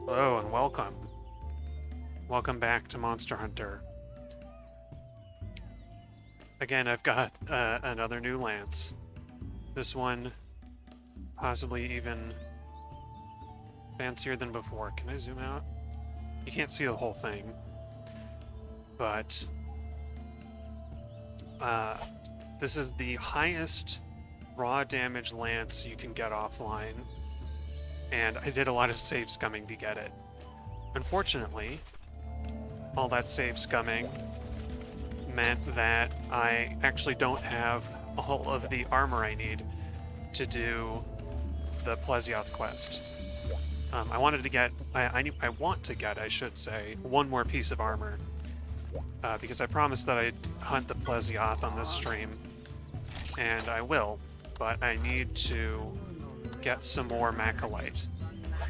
Hello and welcome. Welcome back to Monster Hunter. Again, I've got another new lance. This one possibly even fancier than before. Can I zoom out? You can't see the whole thing, but this is the highest raw damage lance you can get offline, and I did a lot of save scumming to get it. Unfortunately, all that save scumming meant that I actually don't have all of the armor I need to do the plesioth quest. I wanted to get, I want to get, I should say, one more piece of armor, because I promised that I'd hunt the plesioth on this stream, and I will, but I need to get some more macrolite.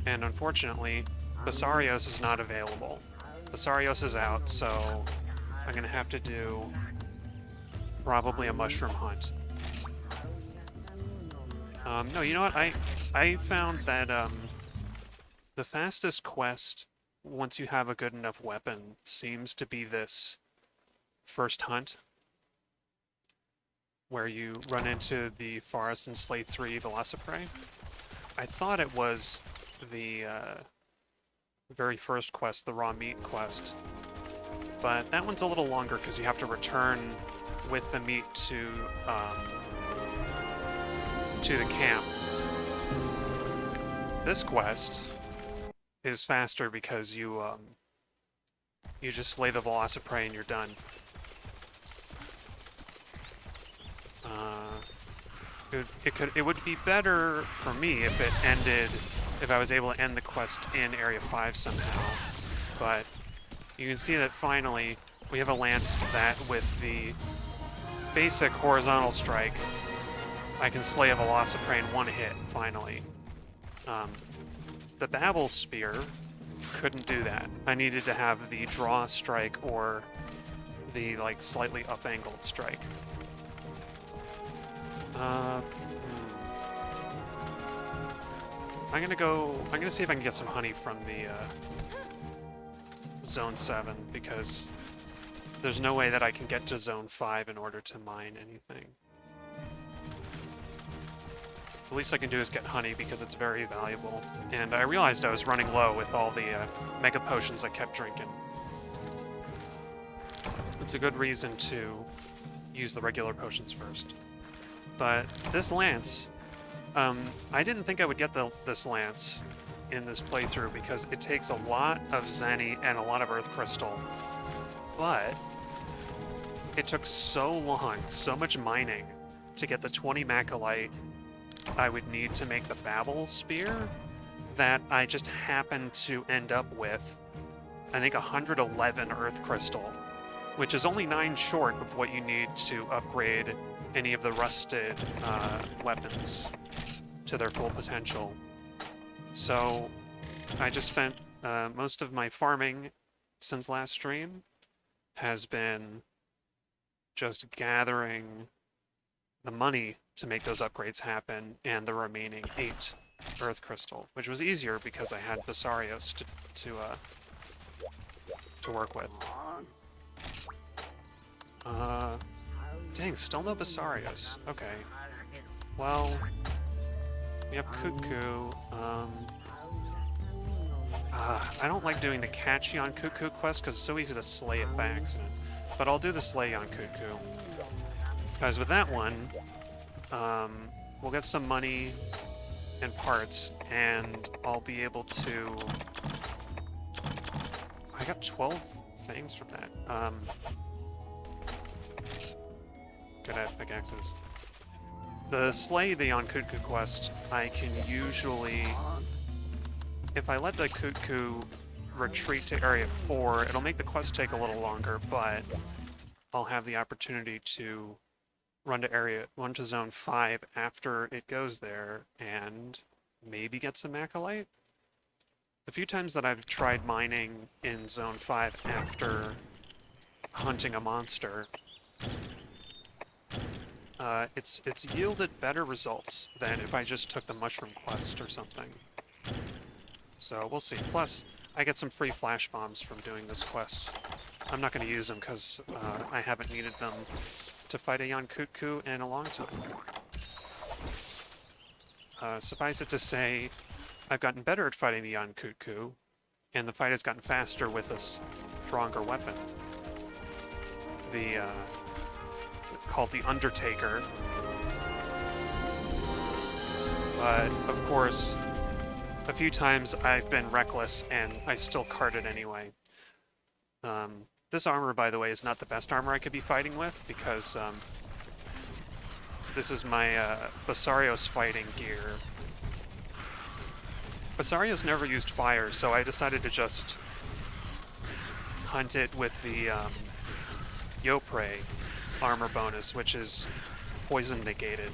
And unfortunately, Basarios is not available. Basarios is out, so I'm gonna have to do probably a mushroom hunt. No, you know what? I found that the fastest quest, once you have a good enough weapon, seems to be this first hunt, where you run into the forest and slay 3 Velociprey. I thought it was the very first quest, the raw meat quest, but that one's a little longer because you have to return with the meat to the camp. This quest is faster because you just slay the Velociprey and you're done. It would be better for me if it ended, if I was able to end the quest in Area 5 somehow, but you can see that finally we have a lance that with the basic horizontal strike I can slay a Velociprey in one hit, finally. The Babel Spear couldn't do that. I needed to have the draw strike or the like slightly up-angled strike. I'm gonna see if I can get some honey from the Zone 7, because there's no way that I can get to Zone 5 in order to mine anything. The least I can do is get honey because it's very valuable. And I realized I was running low with all the mega potions I kept drinking. It's a good reason to use the regular potions first. But this lance, I didn't think I would get this lance in this playthrough because it takes a lot of Zenny and a lot of Earth Crystal. But it took so long, so much mining to get the 20 macrolite I would need to make the Babel Spear that I just happened to end up with, I think, 111 Earth Crystal, which is only 9 short of what you need to upgrade any of the rusted weapons to their full potential. So I just spent most of my farming since last stream has been just gathering the money to make those upgrades happen and the remaining 8 Earth Crystal, which was easier because I had Basarios to work with. Dang, still no Basarios. Okay. Well, we have Kut-Ku. I don't like doing the catch on Kut-Ku quest because it's so easy to slay it by accident. But I'll do the slay on Kut-Ku. Because with that one, we'll get some money and parts, and I'll be able to... I got 12 things from that. Good at pickaxes. The slay the on Kut-Ku quest, I can usually... If I let the Kut-Ku retreat to Area 4, it'll make the quest take a little longer, but I'll have the opportunity to run to Zone 5 after it goes there, and maybe get some macrolite. The few times that I've tried mining in Zone 5 after hunting a monster, it's yielded better results than if I just took the mushroom quest or something. So we'll see. Plus, I get some free flash bombs from doing this quest. I'm not going to use them because I haven't needed them to fight a Yian Kut-Ku in a long time. Suffice it to say, I've gotten better at fighting the Yian Kut-Ku, and the fight has gotten faster with a stronger weapon. Called the Undertaker. But, of course, a few times I've been reckless and I still cart it anyway. This armor, by the way, is not the best armor I could be fighting with because this is my Basarios fighting gear. Basarios never used fire, so I decided to just hunt it with the Yopre armor bonus, which is poison negated.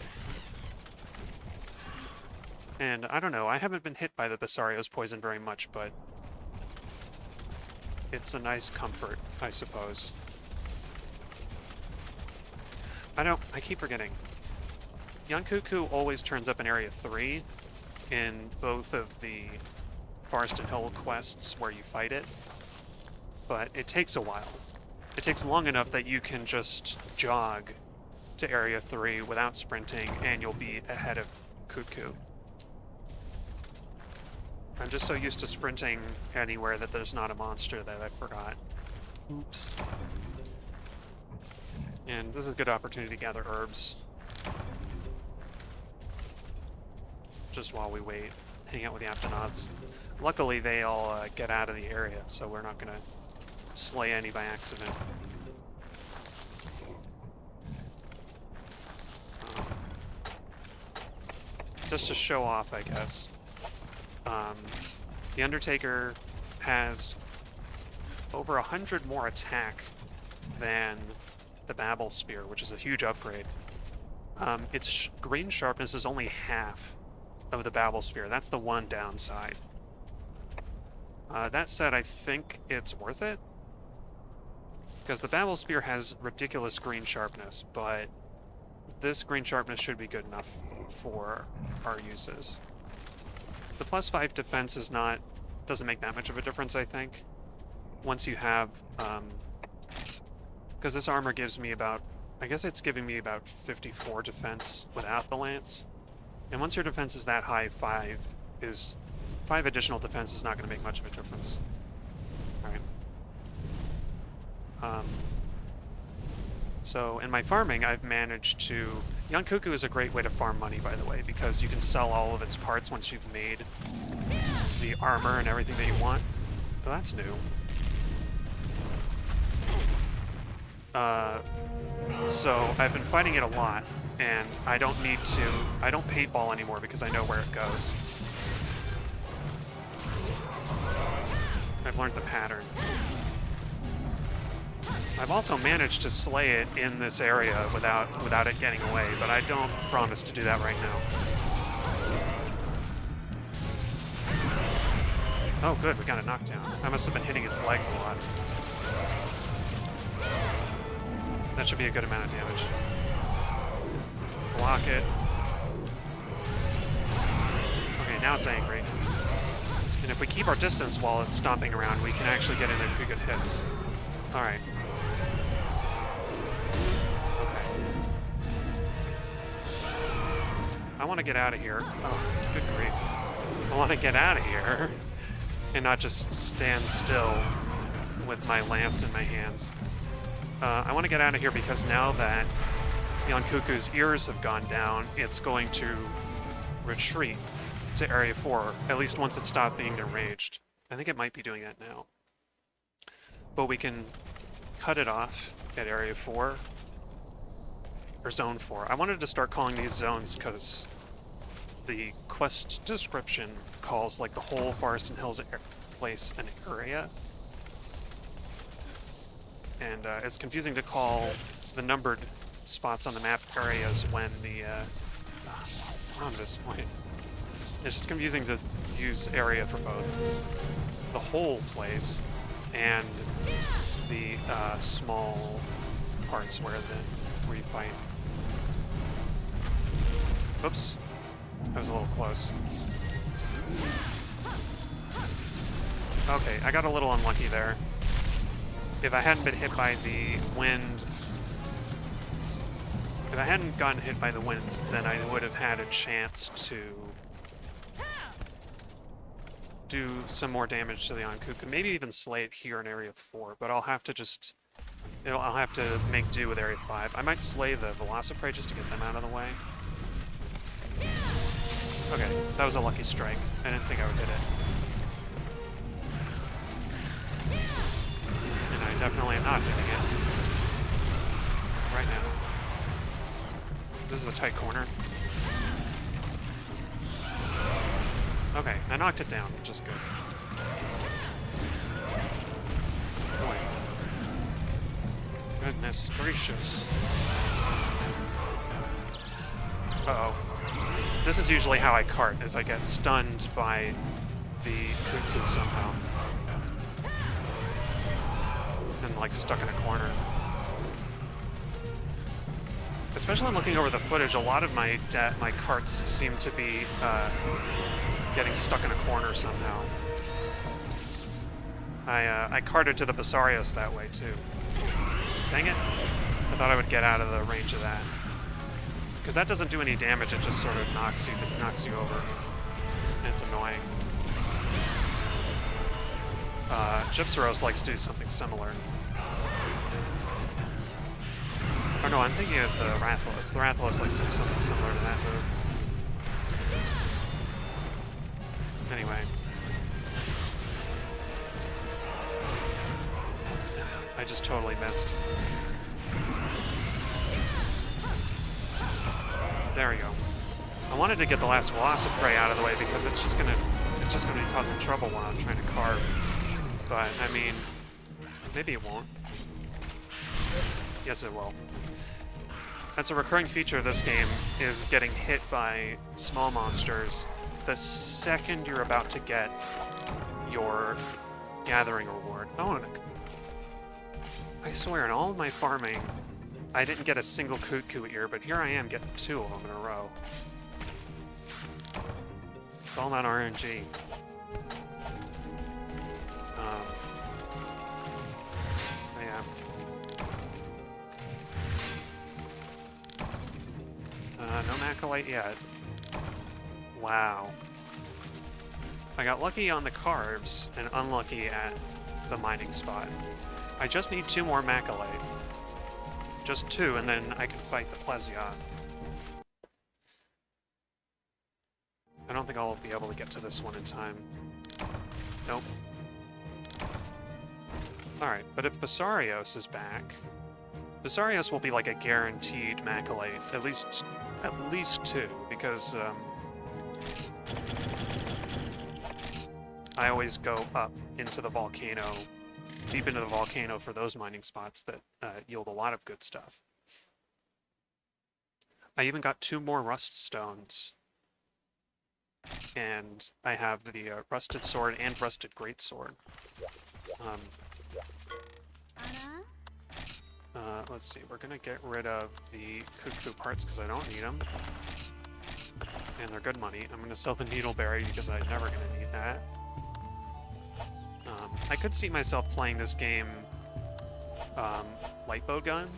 And I don't know, I haven't been hit by the Basarios poison very much, but it's a nice comfort, I suppose. I keep forgetting. Yian Kut-Ku always turns up in Area 3 in both of the Forest and Hill quests where you fight it, but it takes a while. It takes long enough that you can just jog to Area 3 without sprinting and you'll be ahead of Kut-Ku. I'm just so used to sprinting anywhere that there's not a monster that I forgot. Oops. And this is a good opportunity to gather herbs. Just while we wait, hang out with the Aptonauts. Luckily, they all get out of the area, so we're not gonna slay any by accident. Just to show off, I guess. The Undertaker has over 100 more attack than the Babel Spear, which is a huge upgrade. Its green sharpness is only half of the Babel Spear. That's the one downside. That said, I think it's worth it. Because the Babel Spear has ridiculous green sharpness, but this green sharpness should be good enough for our uses. The +5 defense doesn't make that much of a difference, I think. Once you have, because this armor gives me about, I guess it's giving me about 54 defense without the lance. And once your defense is that high, 5 additional defense is not going to make much of a difference. Alright. So in my farming, I've managed to... Yian Kut-Ku is a great way to farm money, by the way, because you can sell all of its parts once you've made the armor and everything that you want. Oh, that's new. So I've been fighting it a lot, and I don't paintball anymore because I know where it goes. I've learned the pattern. I've also managed to slay it in this area without it getting away, but I don't promise to do that right now. Oh good, we got a knockdown. I must have been hitting its legs a lot. That should be a good amount of damage. Block it. Okay, now it's angry. And if we keep our distance while it's stomping around, we can actually get in there pretty good hits. Alright. I want to get out of here. Oh, good grief. I want to get out of here and not just stand still with my lance in my hands. I want to get out of here because now that Yian Kut-Ku's ears have gone down, it's going to retreat to Area 4, at least once it stopped being enraged. I think it might be doing that now. But we can cut it off at Area 4, or Zone 4. I wanted to start calling these zones because the quest description calls like the whole Forest and Hills place an area. And it's confusing to call the numbered spots on the map areas when the... on this point. It's just confusing to use area for both the whole place and the small parts where you fight. Oops. That was a little close. Okay, I got a little unlucky there. If I hadn't been hit by the wind... If I hadn't gotten hit by the wind, then I would have had a chance to do some more damage to the Kut-Ku. Maybe even slay it here in Area 4, but I'll have to just... I'll have to make do with Area 5. I might slay the Velociprey just to get them out of the way. Okay, that was a lucky strike. I didn't think I would hit it. And I definitely am not hitting it. Right now. This is a tight corner. Okay, I knocked it down, which is good. Boy. Goodness gracious. Uh-oh. This is usually how I cart, is I get stunned by the Kut-Ku somehow. And, like, stuck in a corner. Especially looking over the footage, a lot of my carts seem to be getting stuck in a corner somehow. I carted to the Basarios that way, too. Dang it. I thought I would get out of the range of that. Because that doesn't do any damage, it just sort of knocks you over. And it's annoying. Basarios likes to do something similar. Oh no, I'm thinking of the Rathalos. The Rathalos likes to do something similar to that move. Anyway. I just totally missed. There we go. I wanted to get the last Velociprey out of the way because it's just gonna be causing trouble while I'm trying to carve. But I mean, maybe it won't. Yes, it will. That's a recurring feature of this game, is getting hit by small monsters the second you're about to get your gathering reward. Oh, and I swear, in all of my farming, I didn't get a single Kut-Ku ear, but here I am getting 2 of them in a row. It's all about RNG. Yeah. No Macalite yet. Wow. I got lucky on the carves and unlucky at the mining spot. I just need 2 more Macalite. Just 2, and then I can fight the plesioth. I don't think I'll be able to get to this one in time. Nope. Alright, but if Basarios is back, Basarios will be like a guaranteed Macalite, at least 2, because I always go up into the volcano, deep into the volcano for those mining spots that yield a lot of good stuff. I even got 2 more rust stones. And I have the rusted sword and rusted greatsword. Let's see, we're gonna get rid of the Kut-Ku parts because I don't need them. And they're good money. I'm gonna sell the needleberry because I'm never gonna need that. I could see myself playing this game lightbow gun.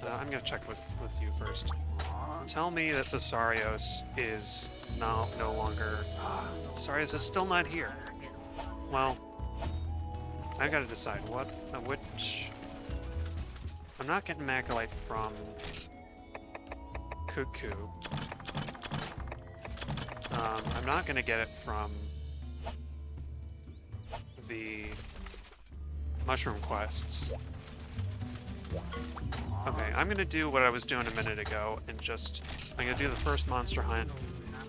I'm gonna check with you first. Tell me that Basarios is no longer... Basarios is still not here. Well, I've got to decide which... I'm not getting Macalite from Kut-Ku. I'm not going to get it from the mushroom quests. Okay, I'm gonna do what I was doing a minute ago, and I'm gonna do the first monster hunt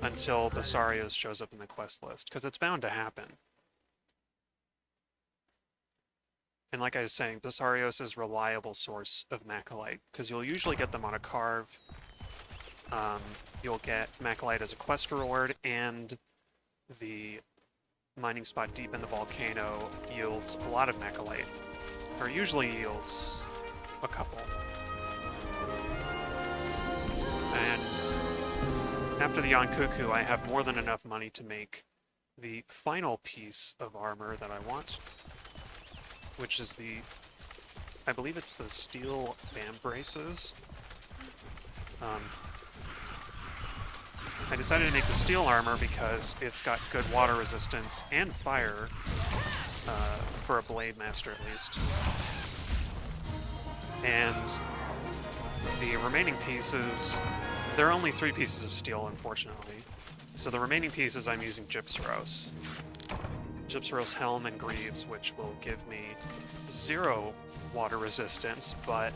until Basarios shows up in the quest list, because it's bound to happen. And like I was saying, Basarios is a reliable source of Macalite, because you'll usually get them on a carve. You'll get Macalite as a quest reward, and the mining spot deep in the volcano yields a lot of Macalite, or usually yields a couple. And after the Kut-Ku, I have more than enough money to make the final piece of armor that I want, which is the, I believe it's the steel vambraces. I decided to make the steel armor because it's got good water resistance and fire, for a blade master at least. And the remaining pieces, there are only 3 pieces of steel, unfortunately. So the remaining pieces I'm using Gypsaros. Gypsaros helm and greaves, which will give me 0 water resistance, but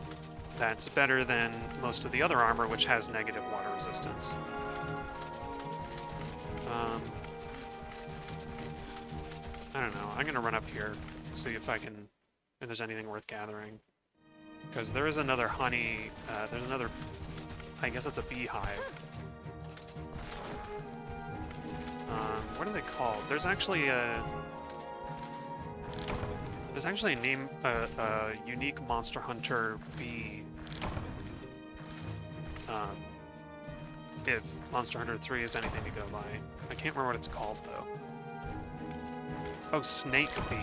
that's better than most of the other armor, which has negative water resistance. I don't know. I'm gonna run up here, see if I can, if there's anything worth gathering. Because there is another honey, there's another, I guess it's a beehive. What are they called? There's actually a name, a unique Monster Hunter bee. If Monster Hunter 3 is anything to go by. I can't remember what it's called, though. Oh, snake bee.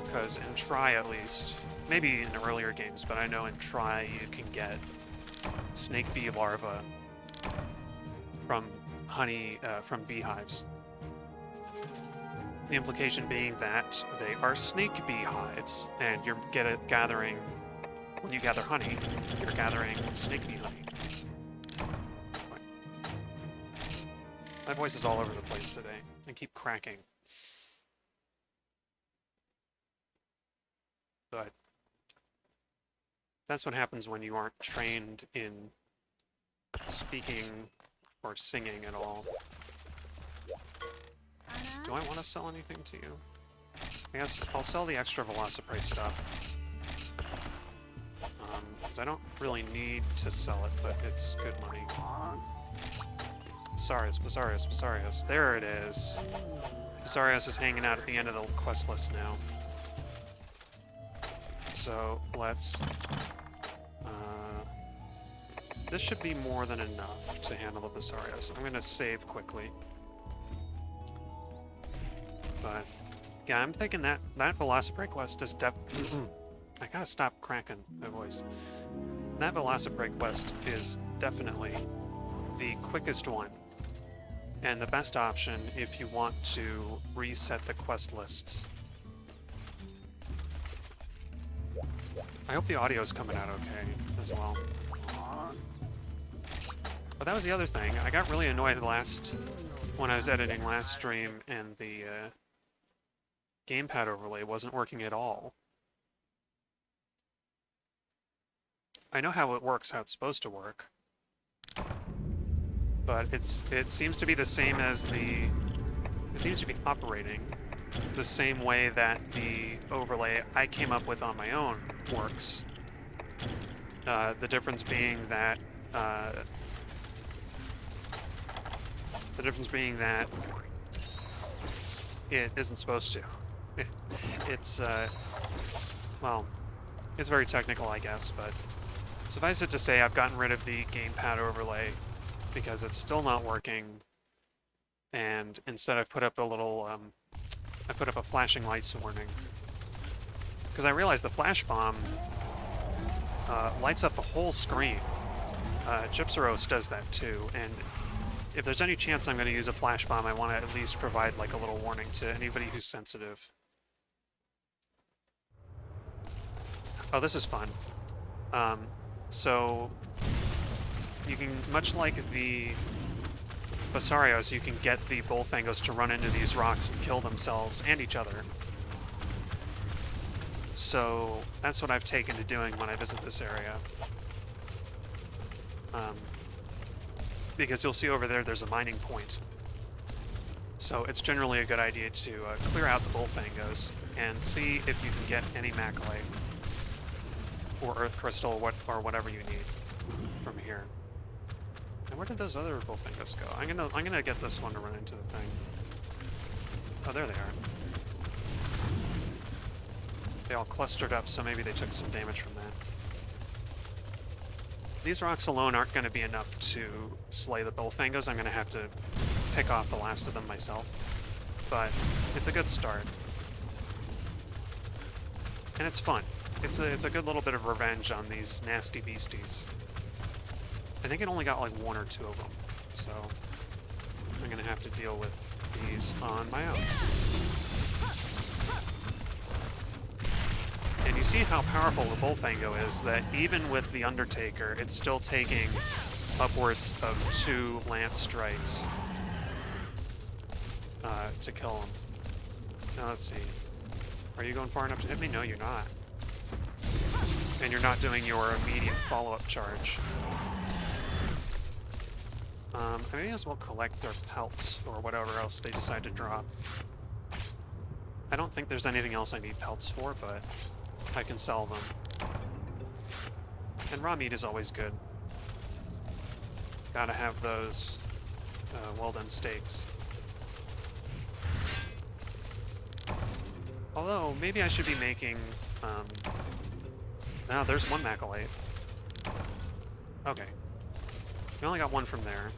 Because in Try, at least, maybe in earlier games, but I know in Try you can get snake bee larvae from honey, from beehives. The implication being that they are snake beehives, and you're gathering, when you gather honey, you're gathering snake bee honey. My voice is all over the place today. I keep cracking. But that's what happens when you aren't trained in speaking or singing at all. Do I want to sell anything to you? I guess I'll sell the extra Velociprey stuff. Because I don't really need to sell it, but it's good money. Basarios, Basarios, Basarios. There it is. Basarios is hanging out at the end of the quest list now. So let's... this should be more than enough to handle the Basarios. I'm going to save quickly. But, yeah, I'm thinking that Velociprey quest is I gotta stop cracking my voice. That Velociprey quest is definitely the quickest one, and the best option if you want to reset the quest lists. I hope the audio is coming out okay as well. But that was the other thing. I got really annoyed when I was editing last stream and the gamepad overlay wasn't working at all. I know how it works, how it's supposed to work. But it seems to be the same as it seems to be operating the same way that the overlay I came up with on my own works. The difference being that it isn't supposed to. It's well, it's very technical, I guess, but suffice it to say, I've gotten rid of the gamepad overlay because it's still not working, and instead I've put up a little, I put up a flashing lights warning. Because I realized the flash bomb lights up the whole screen. Gypsaros does that too, and if there's any chance I'm going to use a flash bomb, I want to at least provide like a little warning to anybody who's sensitive. Oh, this is fun. So you can, much like the Basarios, you can get the Bullfangos to run into these rocks and kill themselves and each other. So that's what I've taken to doing when I visit this area. Because you'll see over there, there's a mining point. So it's generally a good idea to clear out the Bullfangos and see if you can get any Macalite or Earth Crystal or whatever you need from here. And where did those other Bullfangos go? I'm gonna get this one to run into the thing. Oh, there they are. They all clustered up, so maybe they took some damage from that. These rocks alone aren't going to be enough to slay the Bullfangos. I'm going to have to pick off the last of them myself, but it's a good start. And it's fun. It's a good little bit of revenge on these nasty beasties. I think it only got like 1 or 2 of them, so I'm gonna have to deal with these on my own. And you see how powerful the Bullfango is, that even with the Undertaker, it's still taking upwards of 2 lance strikes to kill him. Now let's see. Are you going far enough to hit me? No, you're not. And you're not doing your immediate follow-up charge. I may as well collect their pelts, or whatever else they decide to drop. I don't think there's anything else I need pelts for, but I can sell them. And raw meat is always good. Gotta have those well-done steaks. Although, maybe I should be making... No, there's 1 Macalite. Okay. We only got 1 from there.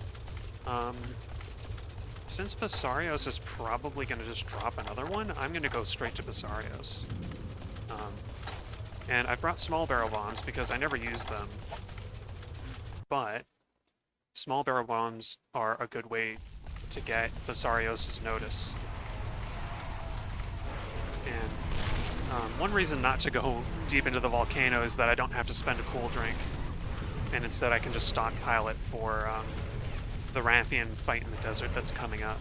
Since Basarios is probably going to just drop another one, I'm going to go straight to Basarios. And I brought small barrel bombs because I never use them. But small barrel bombs are a good way to get Basarios' notice. And one reason not to go deep into the volcano is that I don't have to spend a cool drink. And instead I can just stockpile it for the Rathian fight in the desert that's coming up.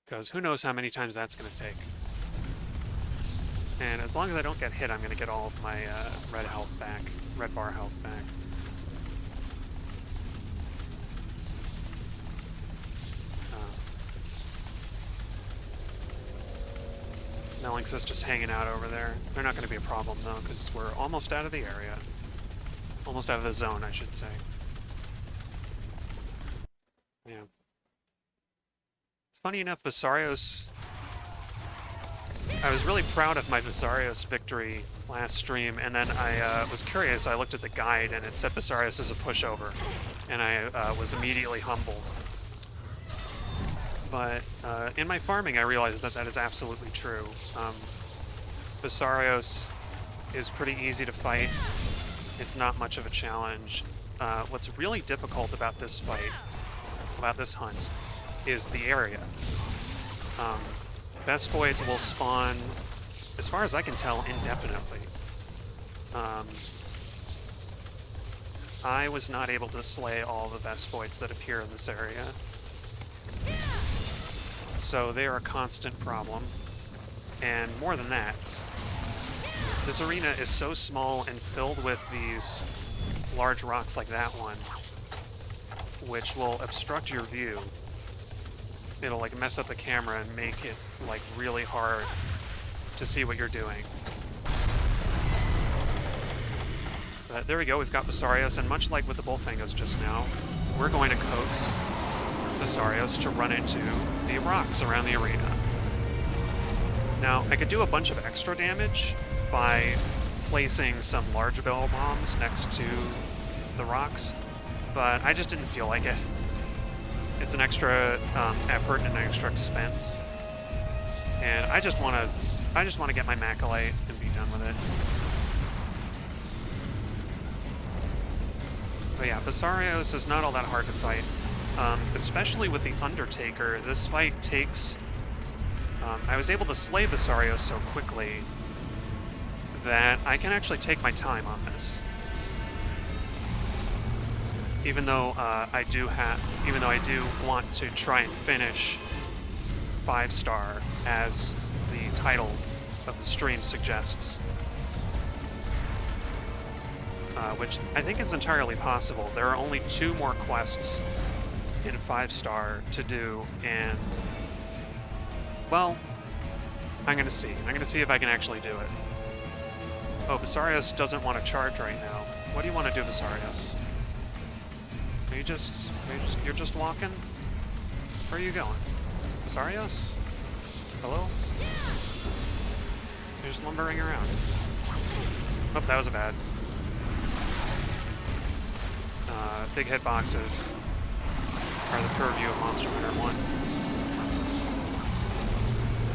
Because who knows how many times that's going to take. And as long as I don't get hit, I'm going to get all of my red health back, red bar health back. Melinx is just hanging out over there. They're not going to be a problem, though, because we're almost out of the area. Almost out of the zone, I should say. Yeah. Funny enough, Basarios... I was really proud of my Basarios victory last stream, and then I was curious. I looked at the guide, and it said Basarios is a pushover, and I was immediately humbled. But in my farming, I realized that that is absolutely true. Basarios is pretty easy to fight. It's not much of a challenge. What's really difficult about this fight, about this hunt, is the area. Vespoids will spawn, as far as I can tell, indefinitely. I was not able to slay all the Vespoids that appear in this area. So they are a constant problem. And more than that, this arena is so small and filled with these large rocks like that one, which will obstruct your view. It'll like mess up the camera and make it like really hard to see what you're doing. But there we go, we've got Basarios, and much like with the Bullfangos just now, we're going to coax Basarios to run into the rocks around the arena. Now, I could do a bunch of extra damage by placing some large barrel bombs next to the rocks, but I just didn't feel like it. It's an extra effort and an extra expense, and I just want to get my Macalite and be done with it. But yeah, Basarios is not all that hard to fight, especially with the Undertaker. This fight takes. I was able to slay Basarios so quickly that I can actually take my time on this. Even though I do want to try and finish 5-star, as the title of the stream suggests, which I think is entirely possible. There are only 2 more quests in 5-star to do, and well, I'm gonna see. I'm gonna see if I can actually do it. Oh, Basarios doesn't want to charge right now. What do you want to do, Basarios? You're just walking? Where are you going? Basarios? Hello? You're just lumbering around. Oh, that was a bad. Big hitboxes. or the purview of Monster Hunter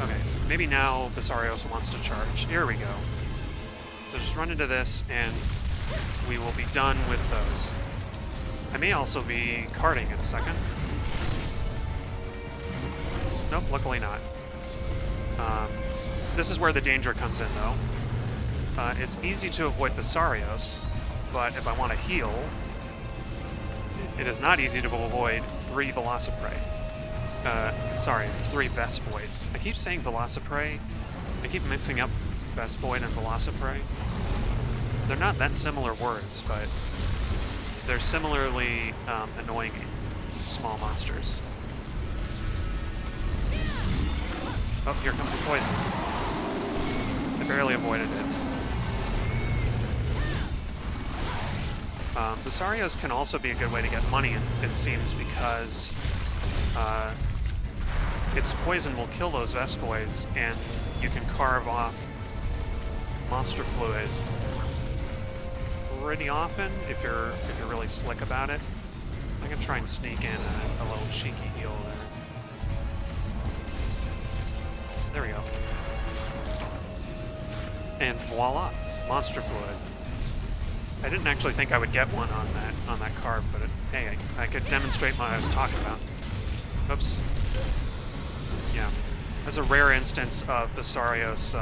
1. Okay, maybe now Basarios wants to charge. Here we go. So just run into this, and we will be done with those. I may also be carding in a second. Nope, luckily not. This is where the danger comes in, though. It's easy to avoid Basarios, but if I want to heal, it is not easy to avoid 3 Velociprey. 3 Vespoid. I keep saying Velociprey. I keep mixing up Vespoid and Velociprey. They're not that similar words, but they're similarly annoying small monsters. Oh, here comes the poison. I barely avoided it. Basarios can also be a good way to get money, it seems, because its poison will kill those Vespoids, and you can carve off monster fluid pretty often if you're really slick about it. I'm gonna try and sneak in a little cheeky heal there. There we go. And voila, monster fluid. I didn't actually think I would get one on that carve, but hey, I could demonstrate what I was talking about. Oops. Yeah, that's a rare instance of Basarios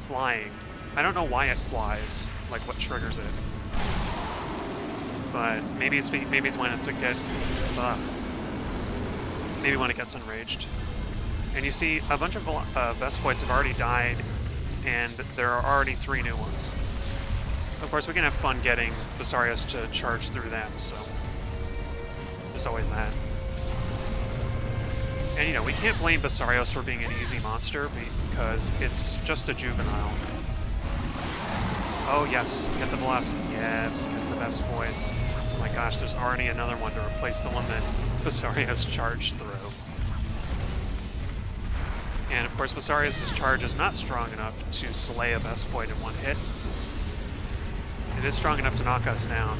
flying. I don't know why it flies, like what triggers it. But maybe it's when maybe when it gets enraged. And you see a bunch of Vespoids have already died, and there are already 3 new ones. Of course, we can have fun getting Basarios to charge through them, so there's always that. And you know, we can't blame Basarios for being an easy monster because it's just a juvenile. Oh yes, get the Velocity. Yes, get the Vespoids. Oh my gosh, there's already another one to replace the one that Basarios charged through. And of course, Basarios' charge is not strong enough to slay a Vespoid in one hit. It is strong enough to knock us down.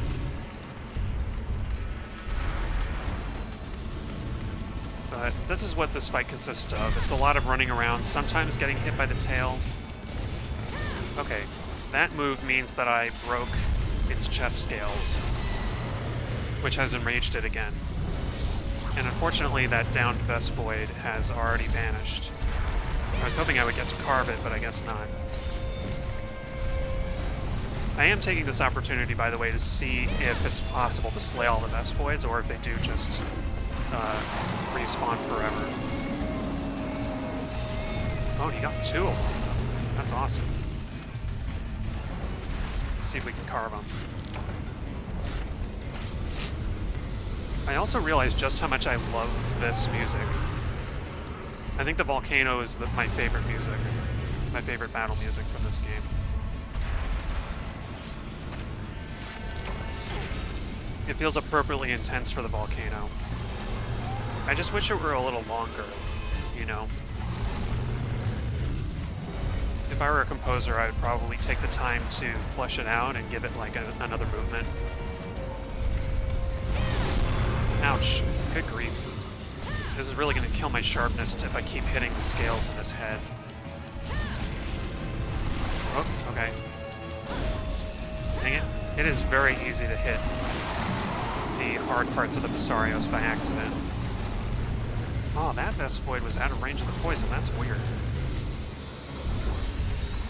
But this is what this fight consists of. It's a lot of running around, sometimes getting hit by the tail. Okay, that move means that I broke its chest scales, which has enraged it again. And unfortunately, that downed Vespoid has already vanished. I was hoping I would get to carve it, but I guess not. I am taking this opportunity, by the way, to see if it's possible to slay all the Vespoids, or if they do just respawn forever. Oh, he got 2 of them. That's awesome. Let's see if we can carve them. I also realized just how much I love this music. I think the volcano is my favorite music. My favorite battle music from this game. It feels appropriately intense for the volcano. I just wish it were a little longer, you know? If I were a composer, I would probably take the time to flesh it out and give it like another movement. Ouch. Good grief. This is really going to kill my sharpness if I keep hitting the scales in his head. Oh, okay. Dang it. It is very easy to hit the hard parts of the Basarios by accident. Oh, that Vespoid was out of range of the poison. That's weird.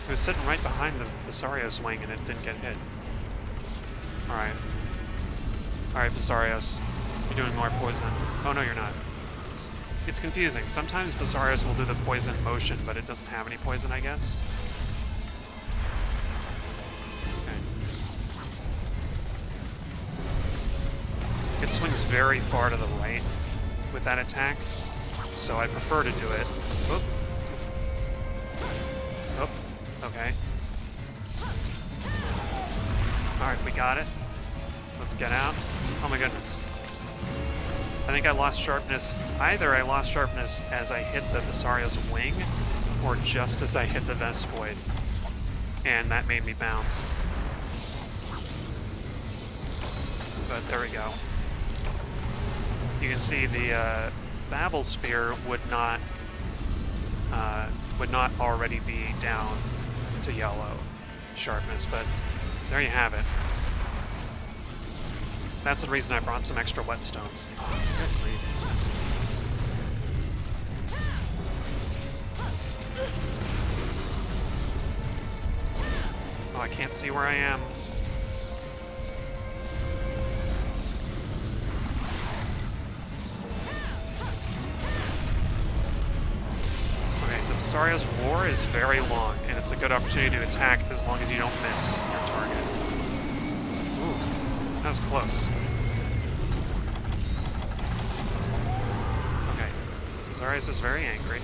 He was sitting right behind the Basarios wing and it didn't get hit. Alright. Alright, Basarios. You're doing more poison. Oh, no, you're not. It's confusing. Sometimes Basarios will do the poison motion, but it doesn't have any poison, I guess. Okay. It swings very far to the right with that attack, so I prefer to do it. Oop. Oop. Okay. Alright, we got it. Let's get out. Oh my goodness. I think I lost sharpness. Either I lost sharpness as I hit the Basarios wing, or just as I hit the Vespoid. And that made me bounce. But there we go. you can see the Babel Spear would not already be down to yellow sharpness, but there you have it. That's the reason I brought some extra whetstones. Oh, good grief. Oh, I can't see where I am. Okay, the Basarios roar is very long, and it's a good opportunity to attack as long as you don't miss your target. Ooh, that was close. Okay, Basarios is very angry.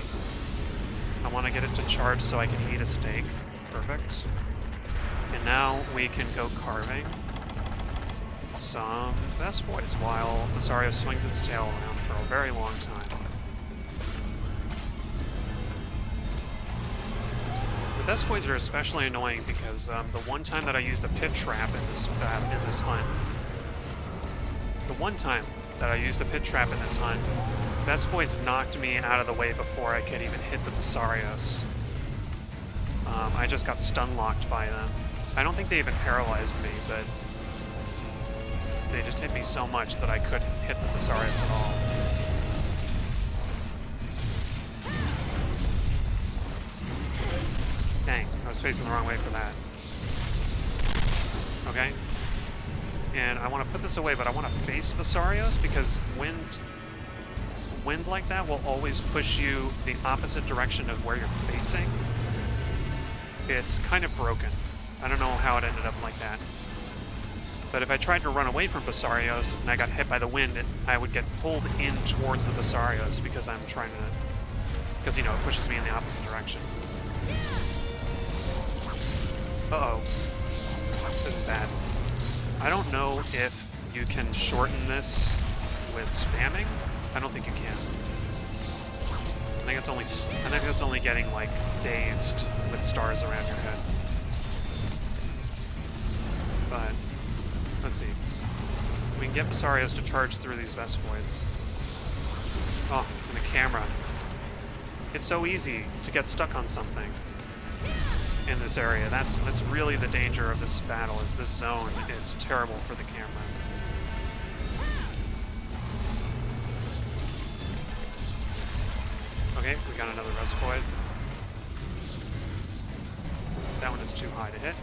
I want to get it to charge so I can eat a steak. Perfect. And now we can go carving some Vespoids while Basarios swings its tail around for a very long time. The Vespoids are especially annoying because the one time that I used a pit trap in this hunt, Vespoids knocked me out of the way before I could even hit the Basarios. I just got stun locked by them. I don't think they even paralyzed me, but they just hit me so much that I couldn't hit the Basarios at all. Dang, I was facing the wrong way for that. Okay. And I want to put this away, but I want to face Basarios because wind like that will always push you the opposite direction of where you're facing. It's kind of broken. I don't know how it ended up like that. But if I tried to run away from Basarios and I got hit by the wind, I would get pulled in towards the Basarios because I'm trying to... Because, you know, it pushes me in the opposite direction. Uh-oh. This is bad. I don't know if you can shorten this with spamming. I don't think you can. I think that's only getting, like, dazed with stars around your head. But, let's see. We can get Basarios to charge through these Vespoids. Oh, and the camera. It's so easy to get stuck on something in this area. That's really the danger of this battle, is this zone is terrible for the camera. Okay, we got another Vespoid. That one is too high to hit.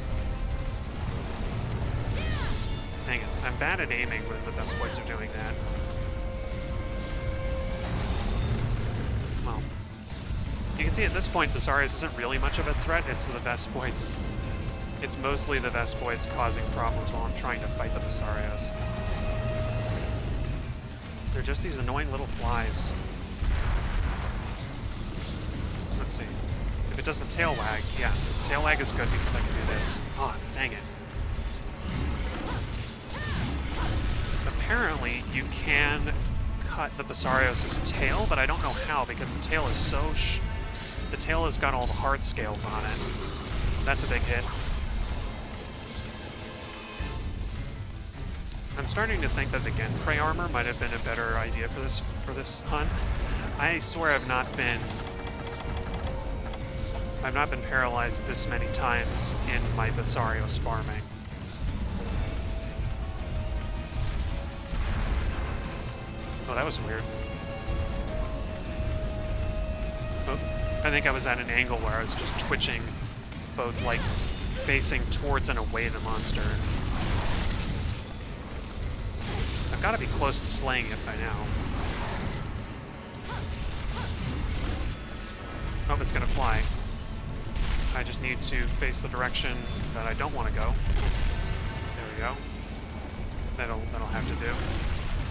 Dang it, I'm bad at aiming when the Vespoids are doing that. Well, you can see at this point, Basarios isn't really much of a threat. It's the Vespoids. It's mostly the Vespoids causing problems while I'm trying to fight the Basarios. They're just these annoying little flies. Let's see. If it does the tail wag, yeah, the tail wag is good because I can do this. Oh, dang it. Apparently, you can cut the Basarios' tail, but I don't know how because the tail is so the tail has got all the hard scales on it. That's a big hit. I'm starting to think that the Genprey armor might have been a better idea for this hunt. I swear I've not been paralyzed this many times in my Basarios farming. Oh, that was weird. Oh, I think I was at an angle where I was just twitching, both like facing towards and away the monster. I've got to be close to slaying it by now. Oh, it's gonna fly. I just need to face the direction that I don't want to go. There we go. That'll have to do.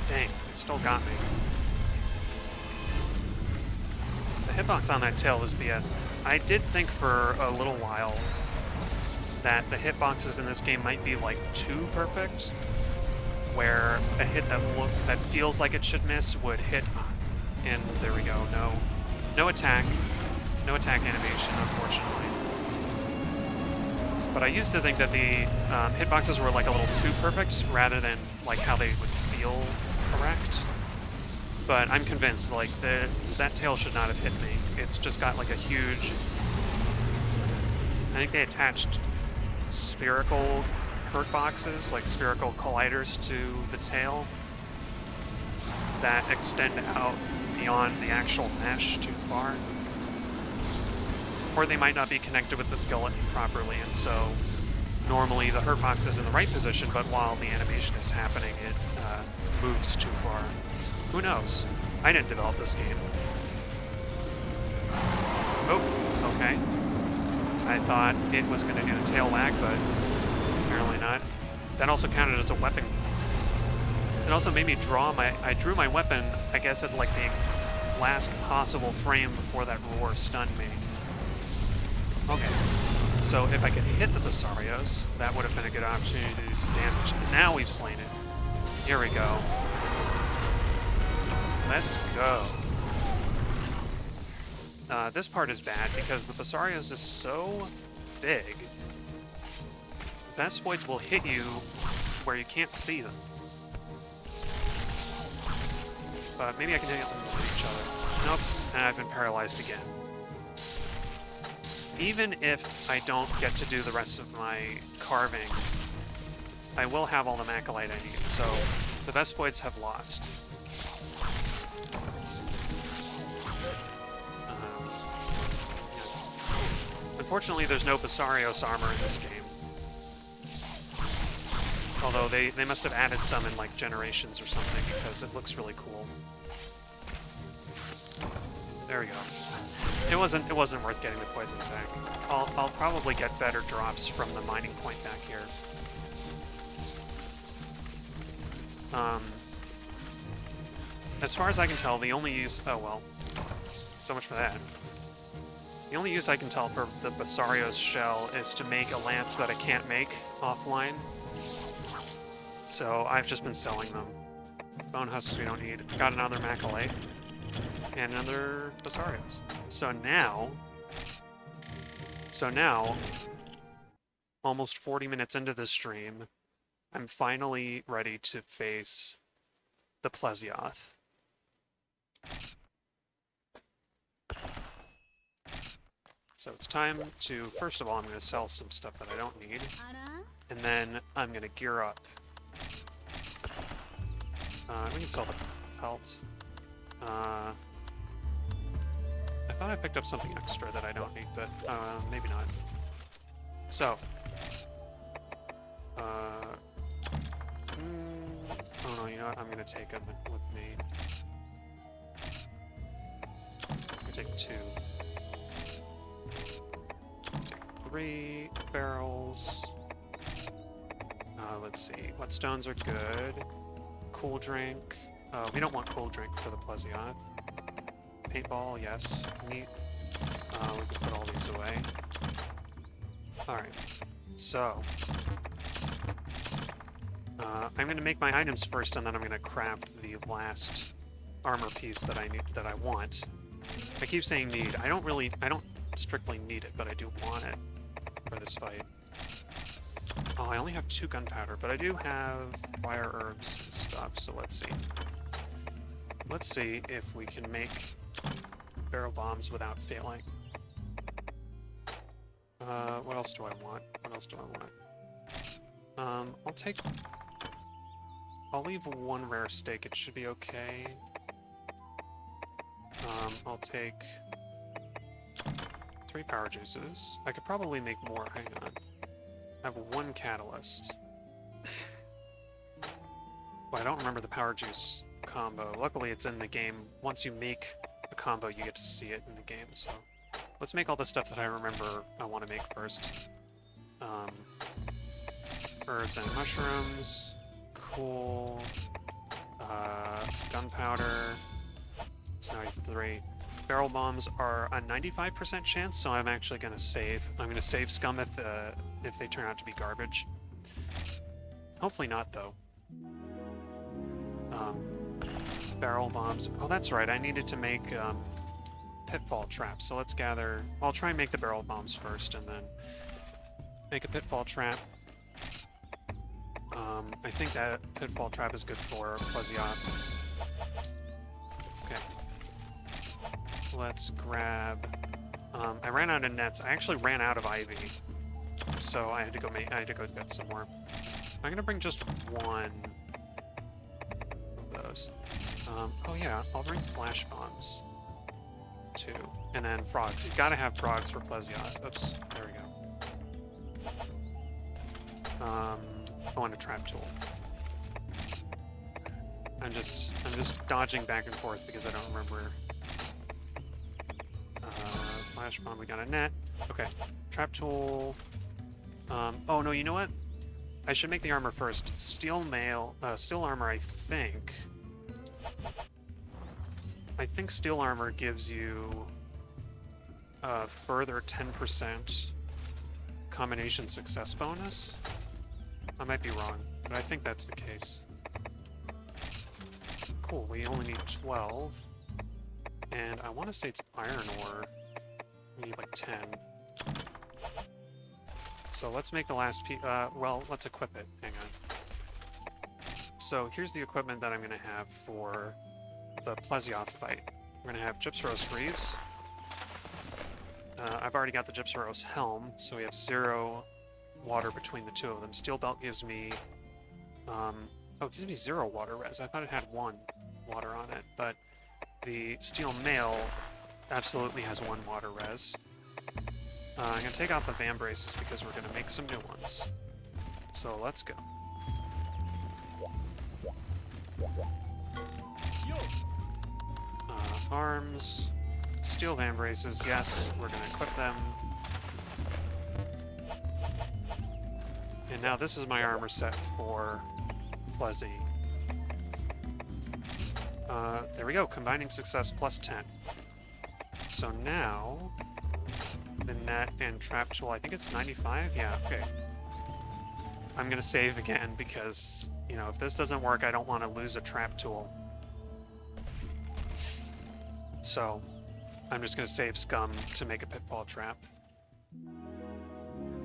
Dang, it still got me. The hitbox on that tail is BS. I did think for a little while that the hitboxes in this game might be like too perfect, where a hit that feels like it should miss would hit, and there we go. No attack animation, unfortunately. But I used to think that the hitboxes were like a little too perfect rather than like how they would feel correct. But I'm convinced, like, that tail should not have hit me. It's just got, like, a huge... I think they attached spherical hurt boxes, like spherical colliders, to the tail that extend out beyond the actual mesh too far. Or they might not be connected with the skeleton properly, and so normally the hurt box is in the right position, but while the animation is happening, it moves too far. Who knows? I didn't develop this game. Oh, okay. I thought it was going to do the tail wag, but apparently not. That also counted as a weapon. It also made me draw I drew my weapon, I guess, at like the last possible frame before that roar stunned me. Okay. So if I could hit the Basarios, that would have been a good opportunity to do some damage. And now we've slain it. Here we go. Let's go. This part is bad because the Basarios is so big. Vespoids will hit you where you can't see them. But maybe I can hit them with each other. Nope, and I've been paralyzed again. Even if I don't get to do the rest of my carving, I will have all the Macalite I need, so the Vespoids have lost. Unfortunately, there's no Basarios armor in this game. Although they must have added some in like Generations or something because it looks really cool. There we go. It wasn't worth getting the poison sac. I'll probably get better drops from the mining point back here. As far as I can tell, the only use... Oh, well. So much for that. The only use I can tell for the Basarios shell is to make a lance that I can't make offline. So I've just been selling them. Bone husks we don't need. Got another Macalite. And another Basarios. So now, almost 40 minutes into this stream, I'm finally ready to face the plesioth. So it's time to, first of all, I'm going to sell some stuff that I don't need, and then I'm going to gear up. We can sell the pelts. I thought I picked up something extra that I don't need, but maybe not. So, oh no, you know what? I'm gonna take them with me. I'm gonna take 2. 3 barrels. Let's see. What stones are good? Cool drink. We don't want cool drink for the plesioth. Paintball, yes. Neat. We can put all these away. Alright. So. I'm going to make my items first, and then I'm going to craft the last armor piece that I need, that I want. I keep saying need. I don't strictly need it, but I do want it for this fight. Oh, I only have 2 gunpowder, but I do have fire herbs and stuff, so let's see. Let's see if we can make barrel bombs without failing. What else do I want? What else do I want? I'll leave 1 rare steak, it should be okay. I'll take 3 power juices. I could probably make more, hang on. I have 1 catalyst. Well, I don't remember the power juice combo. Luckily, it's in the game. Once you make a combo, you get to see it in the game, so... Let's make all the stuff that I remember I want to make first. Herbs and mushrooms. Cool. Gunpowder. So now I have 3. Barrel bombs are a 95% chance, so I'm actually going to save. I'm going to save scum if they turn out to be garbage. Hopefully not, though. Barrel bombs. Oh, that's right. I needed to make pitfall traps. So let's gather... I'll try and make the barrel bombs first, and then make a pitfall trap. I think that pitfall trap is good for plesioth. let's grab... I ran out of nets. I actually ran out of ivy, so I had to go get some more. I'm gonna bring just one of those. Oh yeah, I'll bring flash bombs too, and then frogs. You gotta have frogs for plesioth. Oops, there we go. I want a trap tool. I'm just dodging back and forth because I don't remember. Flash bomb, we got a net. Okay, trap tool. Oh no, you know what? I should make the armor first. Steel armor, I think. I think steel armor gives you a further 10% combination success bonus. I might be wrong, but I think that's the case. Cool, we only need 12. And I want to say it's iron ore. We need like 10. So let's make the last piece. Well, let's equip it. Hang on. So here's the equipment that I'm going to have for the plesioth fight. We're going to have Gypsaros Greaves. I've already got the Gypsaros Helm, so we have 0 water between the two of them. Steel Belt gives me... it gives me 0 water res. I thought it had 1 water on it, but the Steel Mail absolutely has 1 water res. I'm going to take off the Van Braces because we're going to make some new ones. So let's go. Arms. Steel Van Braces, yes, we're going to equip them. And now this is my armor set for Plesi. There we go, combining success plus 10. So now, the net and trap tool, I think it's 95? Yeah, okay. I'm gonna save again because, you know, if this doesn't work, I don't want to lose a trap tool. So, I'm just gonna save scum to make a pitfall trap.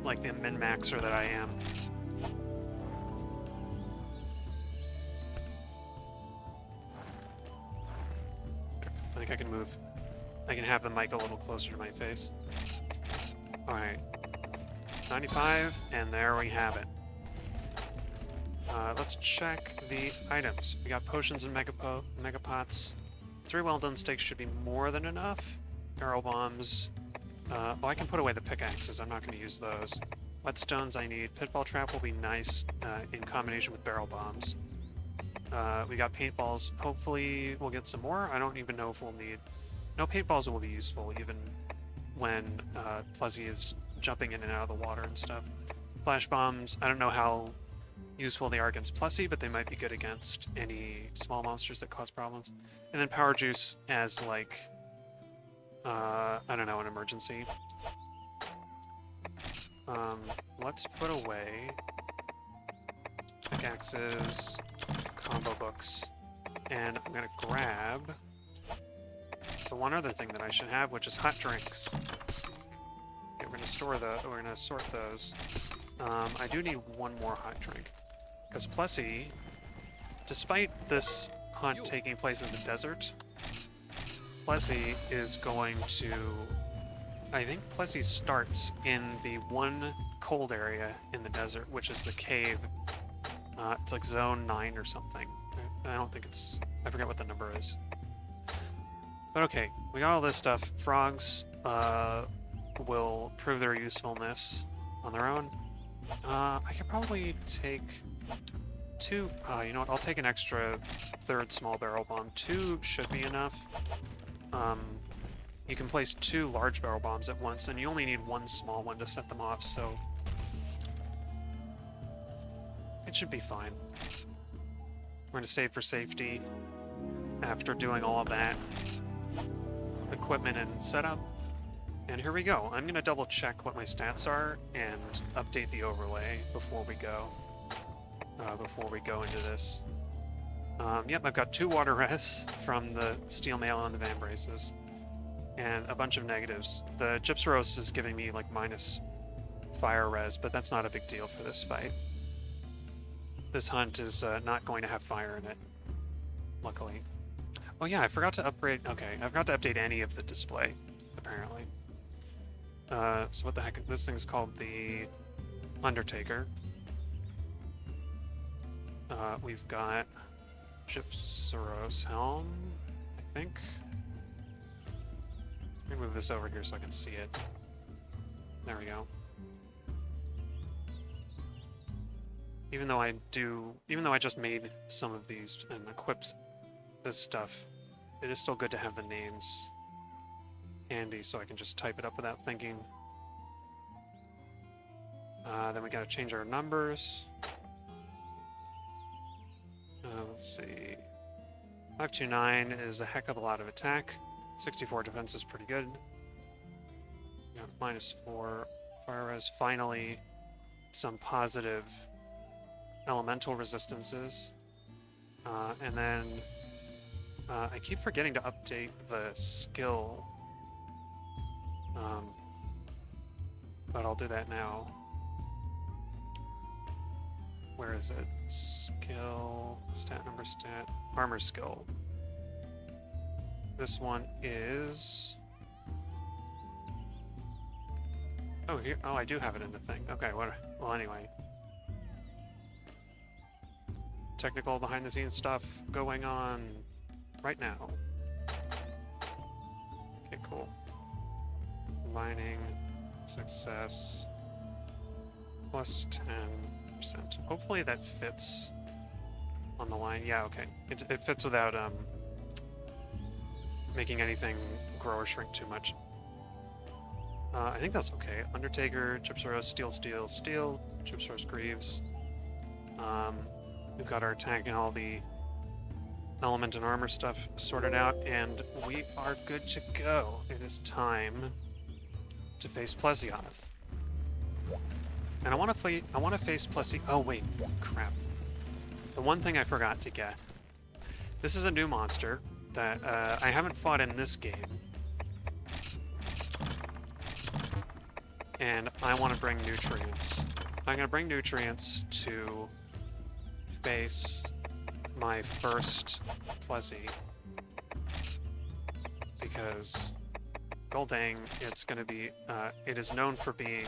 Like the min-maxer that I am. I think I can move. I can have the mic a little closer to my face. Alright. 95, and there we have it. Let's check the items. We got potions and megapots. 3 well-done steaks should be more than enough. Barrel bombs. I can put away the pickaxes. I'm not going to use those. Whetstones I need. Pitfall trap will be nice in combination with barrel bombs. We got paintballs. Hopefully we'll get some more. I don't even know if we'll need... No, paintballs will be useful even when Plesi is jumping in and out of the water and stuff. Flash bombs, I don't know how useful they are against Plesi, but they might be good against any small monsters that cause problems. And then power juice as like, I don't know, an emergency. Let's put away pickaxes, combo books, and I'm gonna grab the one other thing that I should have, which is hot drinks. Okay, we're gonna sort those. I do need one more hot drink. Because Plesi, despite this hunt taking place in the desert, Plesi is going to... I think Plesi starts in the one cold area in the desert, which is the cave. It's like zone 9 or something. I don't think it's... I forget what the number is. But okay, we got all this stuff. Frogs will prove their usefulness on their own. I could probably take 2... you know what, I'll take an extra 3rd small barrel bomb. 2 should be enough. You can place 2 large barrel bombs at once, and you only need 1 small one to set them off, so... it should be fine. We're going to save for safety after doing all of that equipment and setup. And here we go. I'm going to double check what my stats are and update the overlay before we go into this. Yep, I've got 2 water res from the steel mail and the Van Braces, and a bunch of negatives. The Gypsaros is giving me like minus fire res, but that's not a big deal for this fight. This hunt is not going to have fire in it, luckily. Oh yeah, I forgot to upgrade. Okay, I forgot to update any of the display, apparently. So what the heck? This thing's called the Undertaker. We've got Basarios helm, I think. Let me move this over here so I can see it. There we go. Even though I just made some of these and equipped this stuff, it is still good to have the names handy so I can just type it up without thinking. Then we gotta change our numbers. Let's see. 529 is a heck of a lot of attack. 64 defense is pretty good. Yeah, -4 fire res. Finally, some positive elemental resistances. And then I keep forgetting to update the skill. But I'll do that now. Where is it? Skill, stat number, stat, armor skill. This one is... Oh, here. Oh, I do have it in the thing. Okay, what? Well, anyway. Technical behind-the-scenes stuff going on right now. Okay, cool. Combining success plus 10%. Hopefully that fits on the line. Yeah, okay. It fits without making anything grow or shrink too much. I think that's okay. Undertaker, Gypsaros, Steel, Steel, Steel, Gypsaros, Greaves. We've got our attack and all the element and armor stuff sorted out, and we are good to go. It is time to face plesioth. And I want to face plesioth. Oh wait, crap. The one thing I forgot to get. This is a new monster that I haven't fought in this game. And I want to bring nutrients. I'm going to bring nutrients to face my first plesi. Because, god dang, it's going to be, it is known for being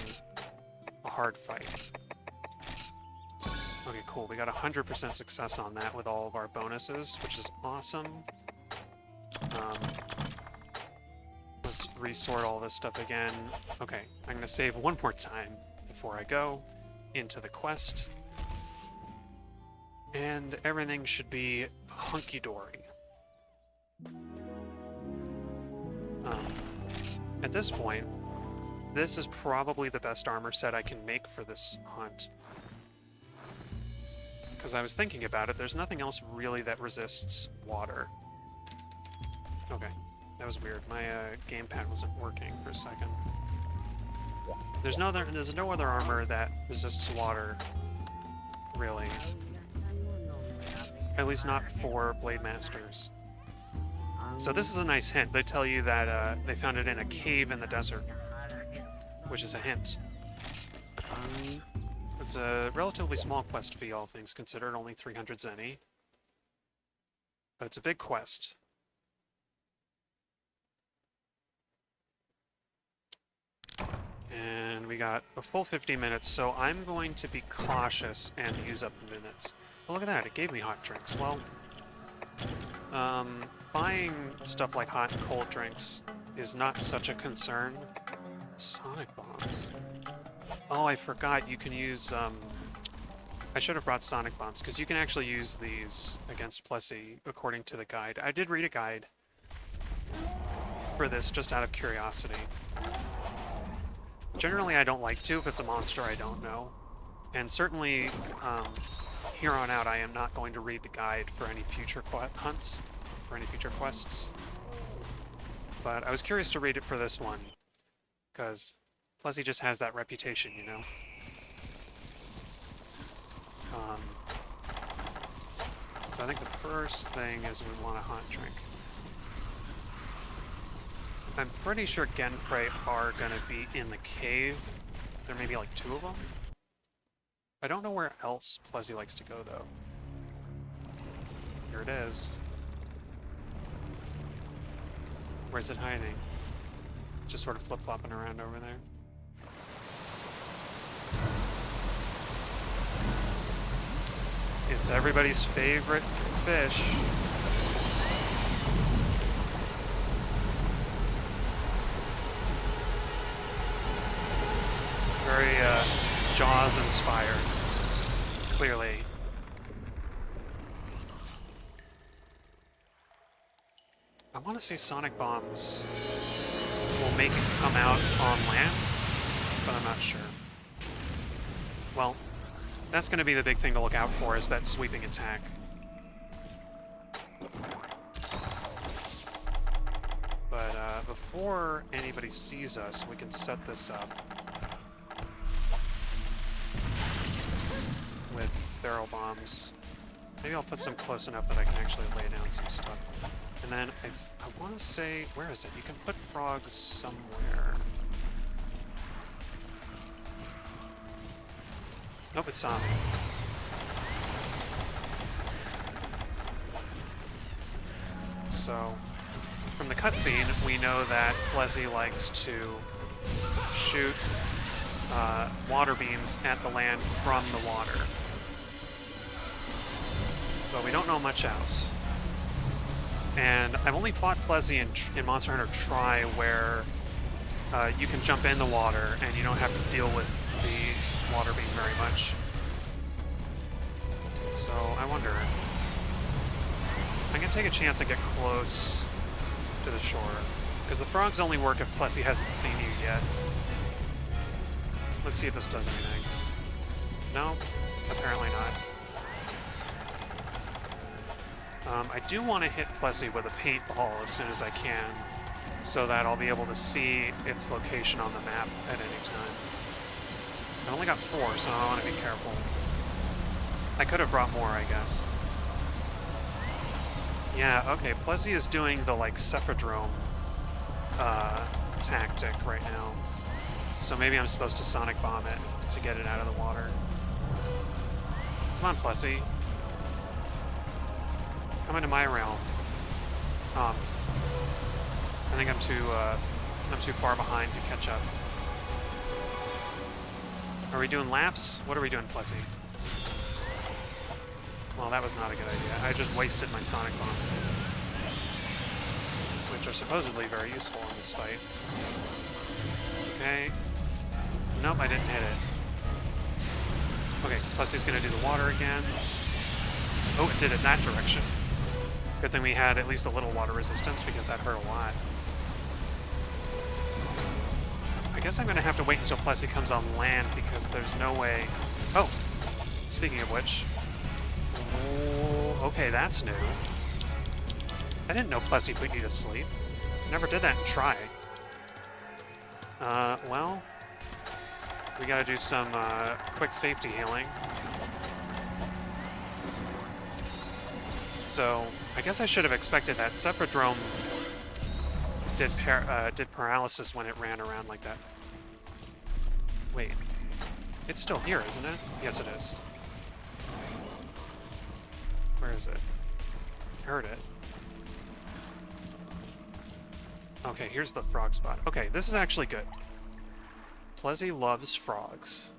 a hard fight. Okay, cool. We got 100% success on that with all of our bonuses, which is awesome. Let's resort all this stuff again. Okay, I'm going to save one more time before I go into the quest. And everything should be hunky-dory. At this point, this is probably the best armor set I can make for this hunt. Because I was thinking about it, there's nothing else really that resists water. Okay, that was weird. My gamepad wasn't working for a second. There's no other armor that resists water, really. At least not for Blade Masters. So this is a nice hint. They tell you that they found it in a cave in the desert, which is a hint. It's a relatively small quest fee, all things considered, only 300 zenny. But it's a big quest. And we got a full 50 minutes, so I'm going to be cautious and use up the minutes. Oh, look at that, it gave me hot drinks. Well, buying stuff like hot and cold drinks is not such a concern. Sonic bombs. Oh, I forgot you can use, I should have brought sonic bombs, because you can actually use these against plesi, according to the guide. I did read a guide for this, just out of curiosity. Generally, I don't like to if it's a monster I don't know. And certainly, here on out, I am not going to read the guide for any future hunts, for any future quests. But I was curious to read it for this one, because plesi just has that reputation, you know? So I think the first thing is we want a hot drink. I'm pretty sure Genprey are going to be in the cave. There may be like 2 of them. I don't know where else plesi likes to go, though. Here it is. Where's it hiding? Just sort of flip-flopping around over there. It's everybody's favorite fish. Very, Jaws inspired. Clearly. I want to say sonic bombs will make it come out on land, but I'm not sure. Well, that's going to be the big thing to look out for, is that sweeping attack. But before anybody sees us, we can set this up with barrel bombs. Maybe I'll put some close enough that I can actually lay down some stuff. And then I want to say, where is it? You can put frogs somewhere. Nope, it saw me. So, from the cutscene, we know that Plessy likes to shoot water beams at the land from the water. But we don't know much else. And I've only fought Plessy in Monster Hunter Tri, where you can jump in the water and you don't have to deal with the water beam very much. So I wonder. I'm gonna take a chance and get close to the shore, because the frogs only work if Plessy hasn't seen you yet. Let's see if this does anything. No, apparently not. I do want to hit Plessy with a paintball as soon as I can, so that I'll be able to see its location on the map at any time. I've only got 4, so I want to be careful. I could have brought more, I guess. Yeah, okay, Plessy is doing the, like, Cephadrome tactic right now. So maybe I'm supposed to sonic bomb it to get it out of the water. Come on, Plessy. Come into my realm. I think I'm too far behind to catch up. Are we doing laps? What are we doing, Plessy? Well, that was not a good idea. I just wasted my sonic bombs, which are supposedly very useful in this fight. Okay. Nope, I didn't hit it. Okay, Plessy's gonna do the water again. Oh, it did it that direction. Good thing we had at least a little water resistance, because that hurt a lot. I guess I'm gonna have to wait until Plessy comes on land, because there's no way... Oh! Speaking of which... Oh, okay, that's new. I didn't know Plessy put you to sleep. Never did that in Tri. Well... We gotta do some, quick safety healing. So, I guess I should have expected that. Cephadrome did paralysis when it ran around like that. Wait. It's still here, isn't it? Yes, it is. Where is it? Heard it. Okay, here's the frog spot. Okay, this is actually good. Plessy loves frogs.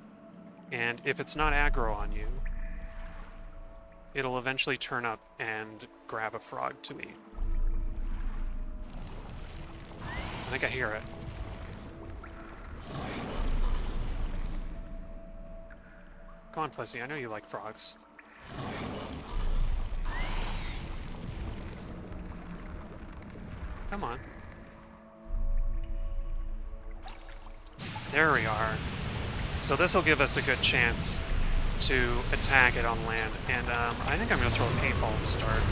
And if it's not aggro on you, it'll eventually turn up and grab a frog to eat. I think I hear it. Come on, Plessy, I know you like frogs. Come on. There we are. So this will give us a good chance to attack it on land, and I think I'm going to throw a paintball to start.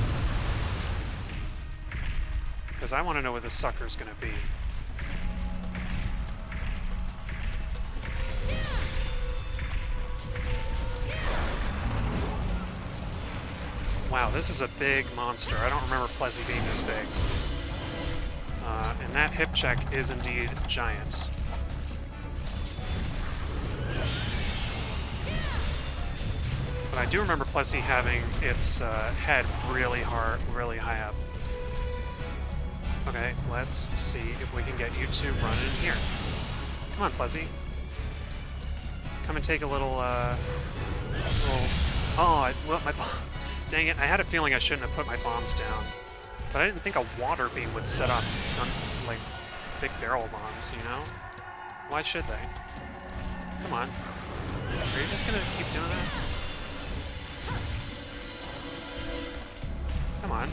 Because I want to know where this sucker's going to be. Wow, this is a big monster. I don't remember Plessy being this big. And that hip check is indeed giant. But I do remember Plessy having its head really high up. Okay, let's see if we can get you two running in here. Come on, Plezzy. Come and take a little, Oh, well, dang it, I had a feeling I shouldn't have put my bombs down. But I didn't think a water beam would set off, like, big barrel bombs, you know? Why should they? Come on. Are you just gonna keep doing that? Come on.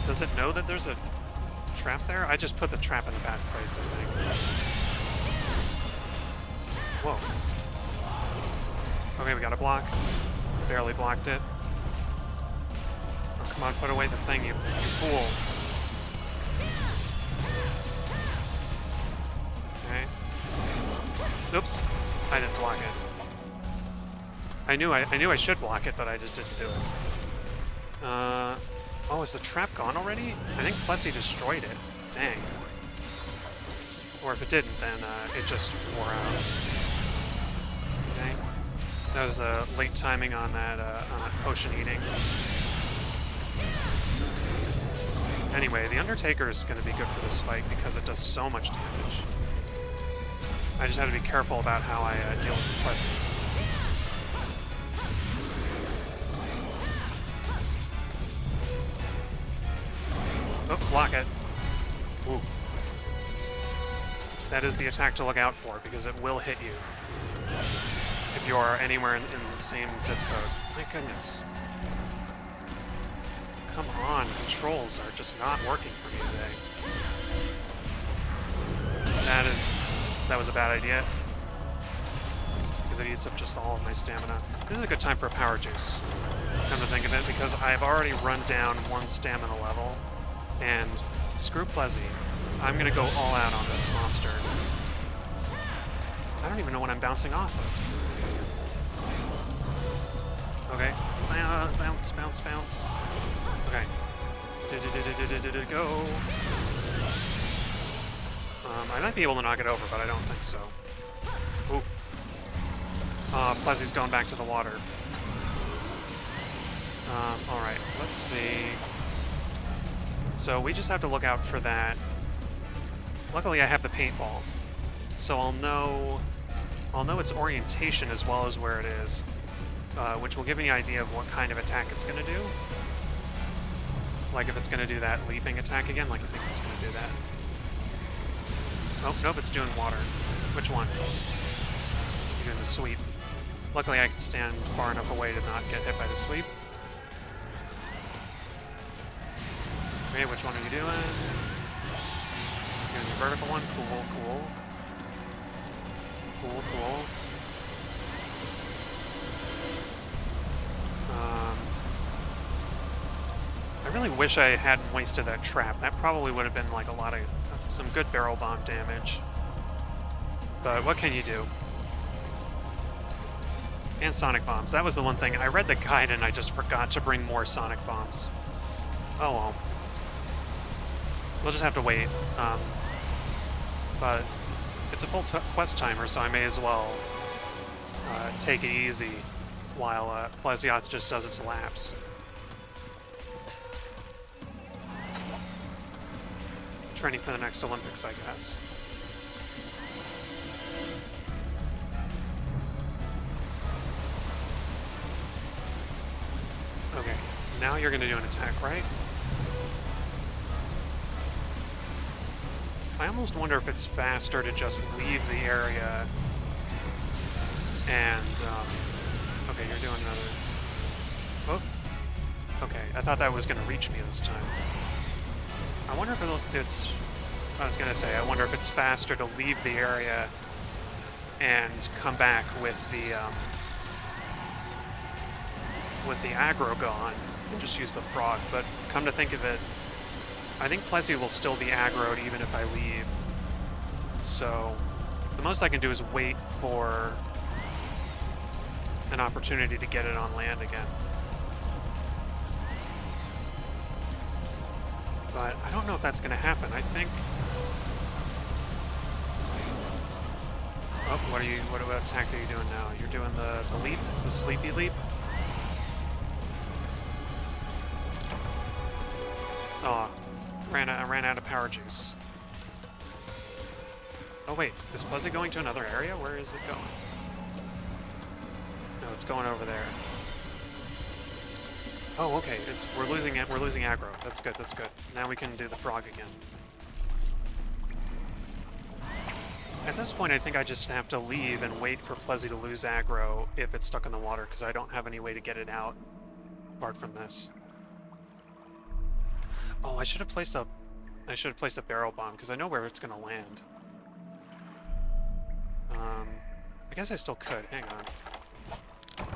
Does it know that there's a trap there? I just put the trap in a bad place, I think. Whoa. Okay, we got a block. Barely blocked it. Oh, come on, put away the thing, you fool. Okay. Oops. I didn't block it. I knew I should block it, but I just didn't do it. Oh, is the trap gone already? I think Plessy destroyed it. Dang. Or if it didn't, then it just wore out. Okay. That was late timing on that potion eating. Anyway, the Undertaker is going to be good for this fight because it does so much damage. I just have to be careful about how I deal with Plessy. Oh, block it. Ooh. That is the attack to look out for, because it will hit you. If you are anywhere in the same zip code. My goodness. Come on, controls are just not working for me today. That was a bad idea. Because it eats up just all of my stamina. This is a good time for a power juice, come to think of it, because I've already run down one stamina level. And screw Plezzy. I'm gonna go all out on this monster. I don't even know what I'm bouncing off of. Okay. Bounce, bounce, bounce. Okay. Go. I might be able to knock it over, but I don't think so. Ooh. Plezzy's going back to the water. Alright, let's see. So we just have to look out for that. Luckily I have the paintball, so I'll know its orientation as well as where it is, which will give me an idea of what kind of attack it's going to do. Like if it's going to do that leaping attack again, like I think it's going to do that. Oh, nope, it's doing water. Which one? You're doing the sweep. Luckily I can stand far enough away to not get hit by the sweep. Okay, which one are you doing? Doing the vertical one? Cool, cool. Cool, cool. I really wish I hadn't wasted that trap. That probably would have been like some good barrel bomb damage. But what can you do? And sonic bombs. That was the one thing. I read the guide and I just forgot to bring more sonic bombs. Oh well. We'll just have to wait. But it's a full quest timer, so I may as well take it easy while plesioth just does its laps. Training for the next Olympics, I guess. Okay, now you're going to do an attack, right? I almost wonder if it's faster to just leave the area and, okay, you're doing another, oh, okay, I thought that was going to reach me this time. I wonder if it's, I was going to say, I wonder if it's faster to leave the area and come back with the aggro gone and just use the frog, but come to think of it, I think Plessy will still be aggroed even if I leave. So the most I can do is wait for an opportunity to get it on land again. But I don't know if that's going to happen. I think... Oh, what attack are you doing now? You're doing the leap? The sleepy leap? I ran out of power juice. Oh wait, is Pleasy going to another area? Where is it going? No, it's going over there. Oh, okay. We're losing it. We're losing aggro. That's good. That's good. Now we can do the frog again. At this point, I think I just have to leave and wait for Pleasy to lose aggro if it's stuck in the water, because I don't have any way to get it out apart from this. Oh, I should have placed a barrel bomb because I know where it's going to land. I guess I still could. Hang on.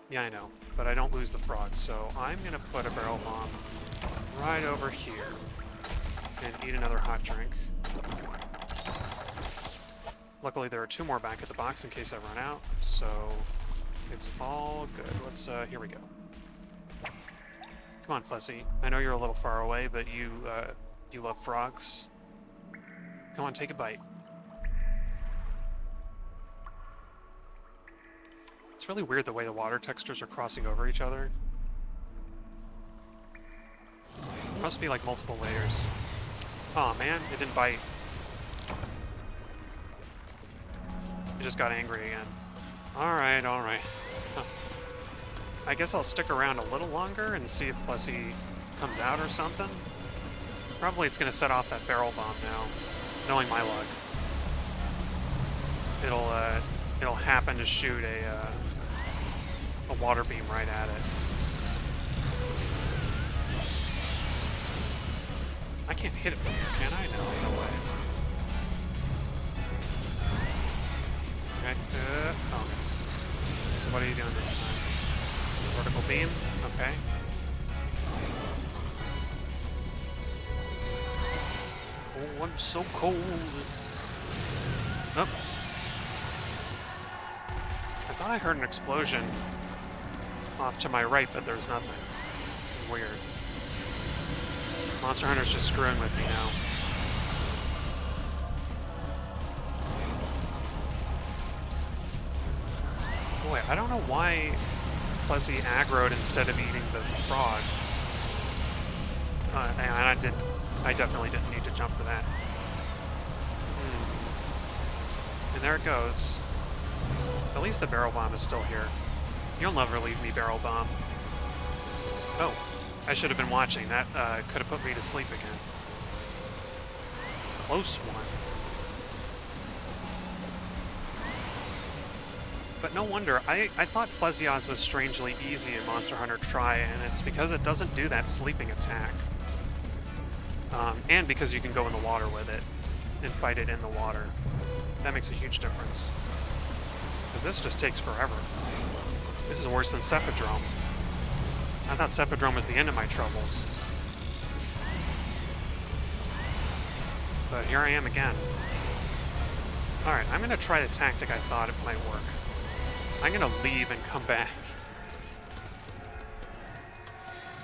Yeah, I know, but I don't lose the frog, so I'm going to put a barrel bomb right over here and eat another hot drink. Luckily, there are 2 more back at the box in case I run out, so it's all good. Let's, here we go. Come on, Plessy. I know you're a little far away, but you love frogs. Come on, take a bite. It's really weird the way the water textures are crossing over each other. There must be like multiple layers. Aw, man, it didn't bite. It just got angry again. Alright, alright. Huh. I guess I'll stick around a little longer and see if Plessy comes out or something. Probably it's going to set off that barrel bomb now, knowing my luck. It'll happen to shoot a water beam right at it. I can't hit it from here, can I? No, no way. Okay, oh. So what are you doing this time? Vertical beam? Okay. Oh, I'm so cold. Oh. I thought I heard an explosion off to my right, but there's nothing. Weird. Monster Hunter's just screwing with me now. Boy, I don't know why Plessy aggroed instead of eating the frog. And I definitely didn't need to jump for that. And there it goes. At least the barrel bomb is still here. You'll never leave me, barrel bomb. Oh, I should have been watching. That could have put me to sleep again. Close one. But no wonder. I thought plesioth was strangely easy in Monster Hunter Tri, and it's because it doesn't do that sleeping attack. And because you can go in the water with it and fight it in the water. That makes a huge difference. Because this just takes forever. This is worse than Cephadrome. I thought Cephadrome was the end of my troubles. But here I am again. Alright, I'm going to try the tactic I thought it might work. I'm going to leave and come back.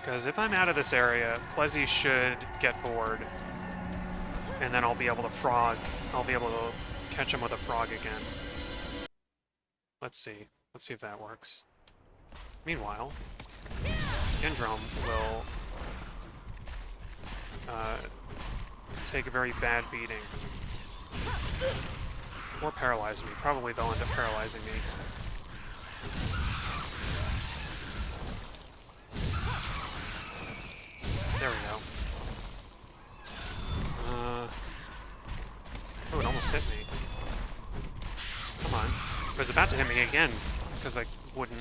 Because if I'm out of this area, Plessy should get bored. And then I'll be able to frog. I'll be able to catch him with a frog again. Let's see. Let's see if that works. Meanwhile, Gendrome will take a very bad beating. Or paralyze me. Probably they'll end up paralyzing me. There we go. Oh, it almost hit me. Come on. It was about to hit me again, because I wouldn't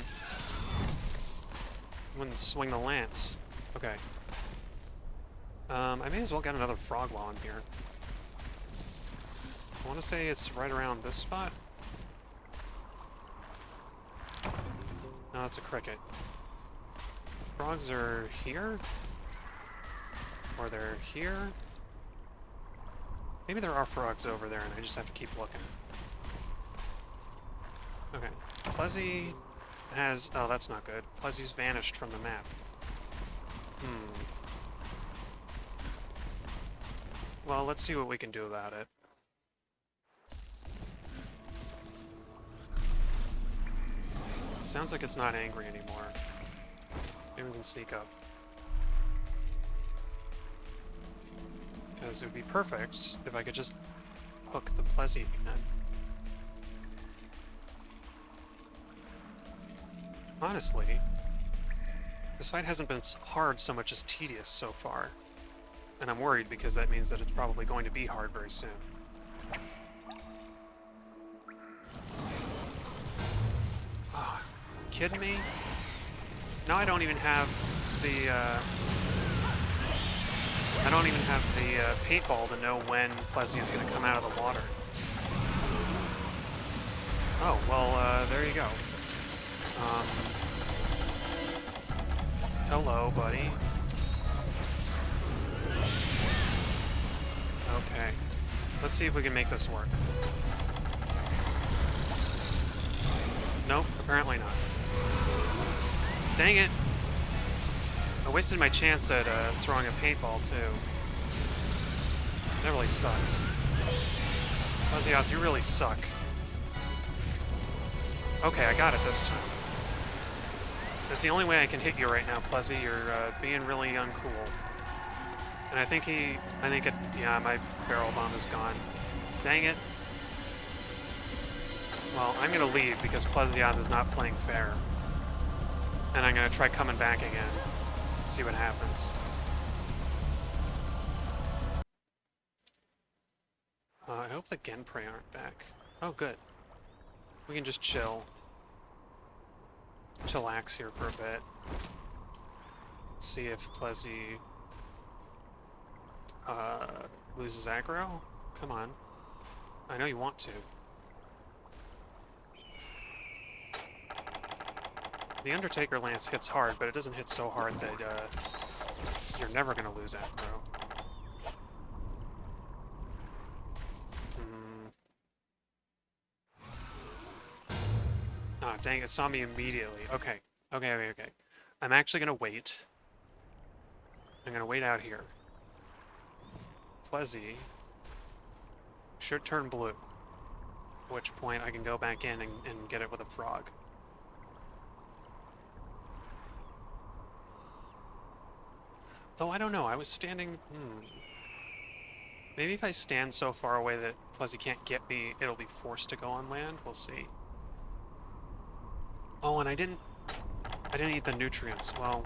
swing the lance. Okay. I may as well get another frog while I'm here. I want to say it's right around this spot. No, it's a cricket. Frogs are here? Or they're here? Maybe there are frogs over there and I just have to keep looking. Okay. Plessy has... Oh, that's not good. Plessy's vanished from the map. Well, let's see what we can do about it. Sounds like it's not angry anymore. Maybe we can sneak up. Because it would be perfect if I could just hook the Plesi again. Honestly, this fight hasn't been hard so much as tedious so far. And I'm worried because that means that it's probably going to be hard very soon. Oh, kidding me? Now I don't even have the, paintball to know when Plesi is going to come out of the water. Oh, well, there you go. Hello, buddy. Okay. Let's see if we can make this work. Nope, apparently not. Dang it! I wasted my chance at throwing a paintball, too. That really sucks. Plesioth, you really suck. Okay, I got it this time. That's the only way I can hit you right now, Plesi. You're being really uncool. And I think yeah, my barrel bomb is gone. Dang it. Well, I'm gonna leave because Plesioth is not playing fair. And I'm gonna try coming back again. See what happens. I hope the Genprey aren't back. Oh, good. We can just chill. Chillax here for a bit. See if Plesi loses aggro? Come on. I know you want to. The Undertaker Lance hits hard, but it doesn't hit so hard that you're never going to lose aggro. Ah, dang, it saw me immediately. Okay. Okay. I'm actually going to wait. I'm going to wait out here. Plesi should turn blue. At which point I can go back in and get it with a frog. Though I don't know, I was standing... Maybe if I stand so far away that Plesi can't get me, it'll be forced to go on land. We'll see. Oh, and I didn't eat the nutrients. Well...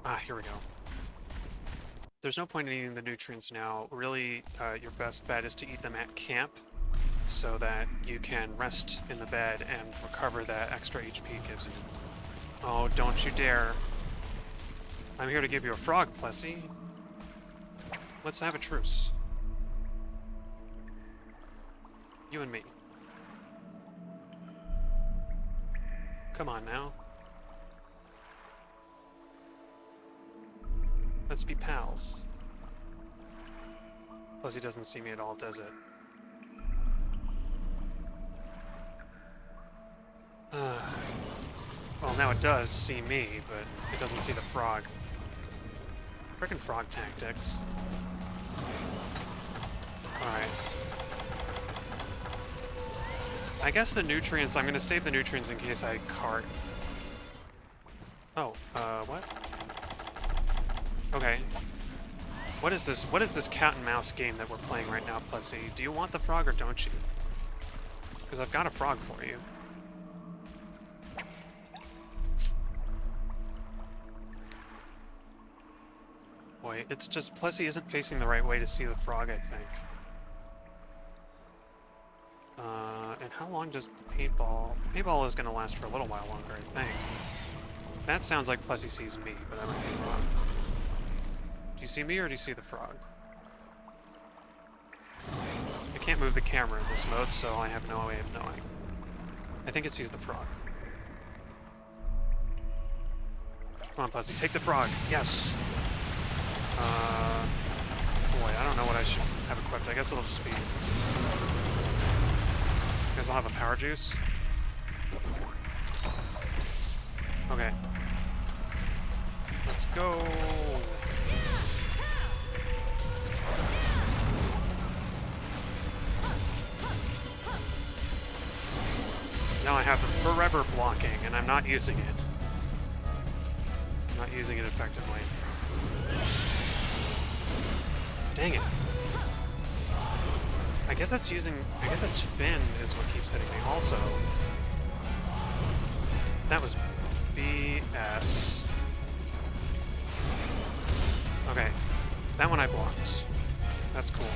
Ah, here we go. There's no point in eating the nutrients now. Really, your best bet is to eat them at camp so that you can rest in the bed and recover that extra HP it gives you. Oh, don't you dare. I'm here to give you a frog, Plesi. Let's have a truce. You and me. Come on now. Let's be pals. Plus he doesn't see me at all, does it? Well, now it does see me, but it doesn't see the frog. Frickin' frog tactics. Alright. I guess the nutrients, I'm gonna save the nutrients in case I cart. Oh, what? Okay. What is this? What is this cat and mouse game that we're playing right now, Plesi? Do you want the frog or don't you? Because I've got a frog for you. Boy, it's just Plesi isn't facing the right way to see the frog, I think. And how long does the paintball... The paintball is going to last for a little while longer, I think. That sounds like Plesi sees me, but I might be wrong. Do you see me or do you see the frog? I can't move the camera in this mode, so I have no way of knowing. I think it sees the frog. Come on, Plesi, take the frog. Yes! Boy, I don't know what I should have equipped. I guess it'll just be... I guess I'll have a power juice. Okay. Let's go! Now I have the forever blocking, and I'm not using it. I'm not using it effectively. Dang it. I guess it's Finn is what keeps hitting me. Also, that was BS. Okay, that one I blocked. That's cool.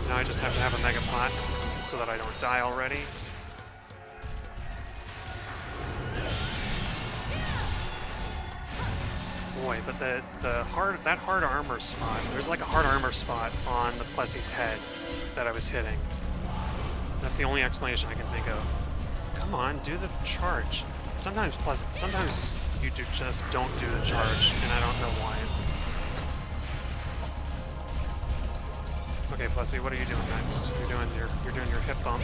Now I just have to have a Mega Pot so that I don't die already. Boy, but that hard armor spot, there's like a hard armor spot on the Plessy's head that I was hitting. That's the only explanation I can think of. Come on, do the charge. Sometimes you just don't do the charge, and I don't know why. Okay, Plessy, what are you doing next? You're doing your hip bump.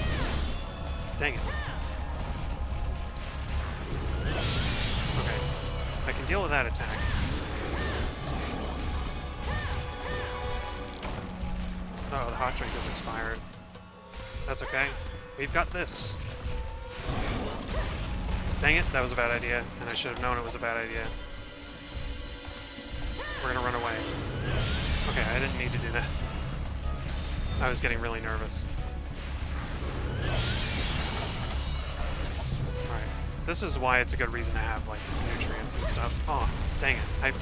Dang it. Okay, I can deal with that attack. Oh, the hot drink is expired. That's okay. We've got this. Dang it, that was a bad idea, and I should have known it was a bad idea. We're gonna run away. Okay, I didn't need to do that. I was getting really nervous. Alright. This is why it's a good reason to have, like, nutrients and stuff. Oh, dang it.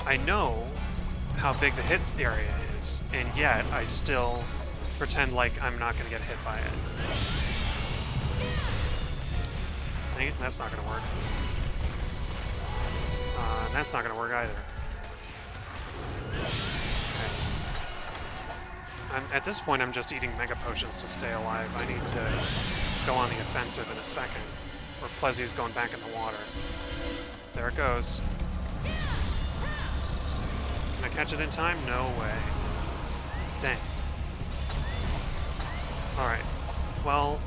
I know how big the hits area is, and yet I still pretend like I'm not gonna get hit by it. Dang it, that's not gonna work. That's not gonna work either. At this point, I'm just eating Mega Potions to stay alive. I need to go on the offensive in a second, or Plessy's going back in the water. There it goes. Can I catch it in time? No way. Dang. Alright. Well,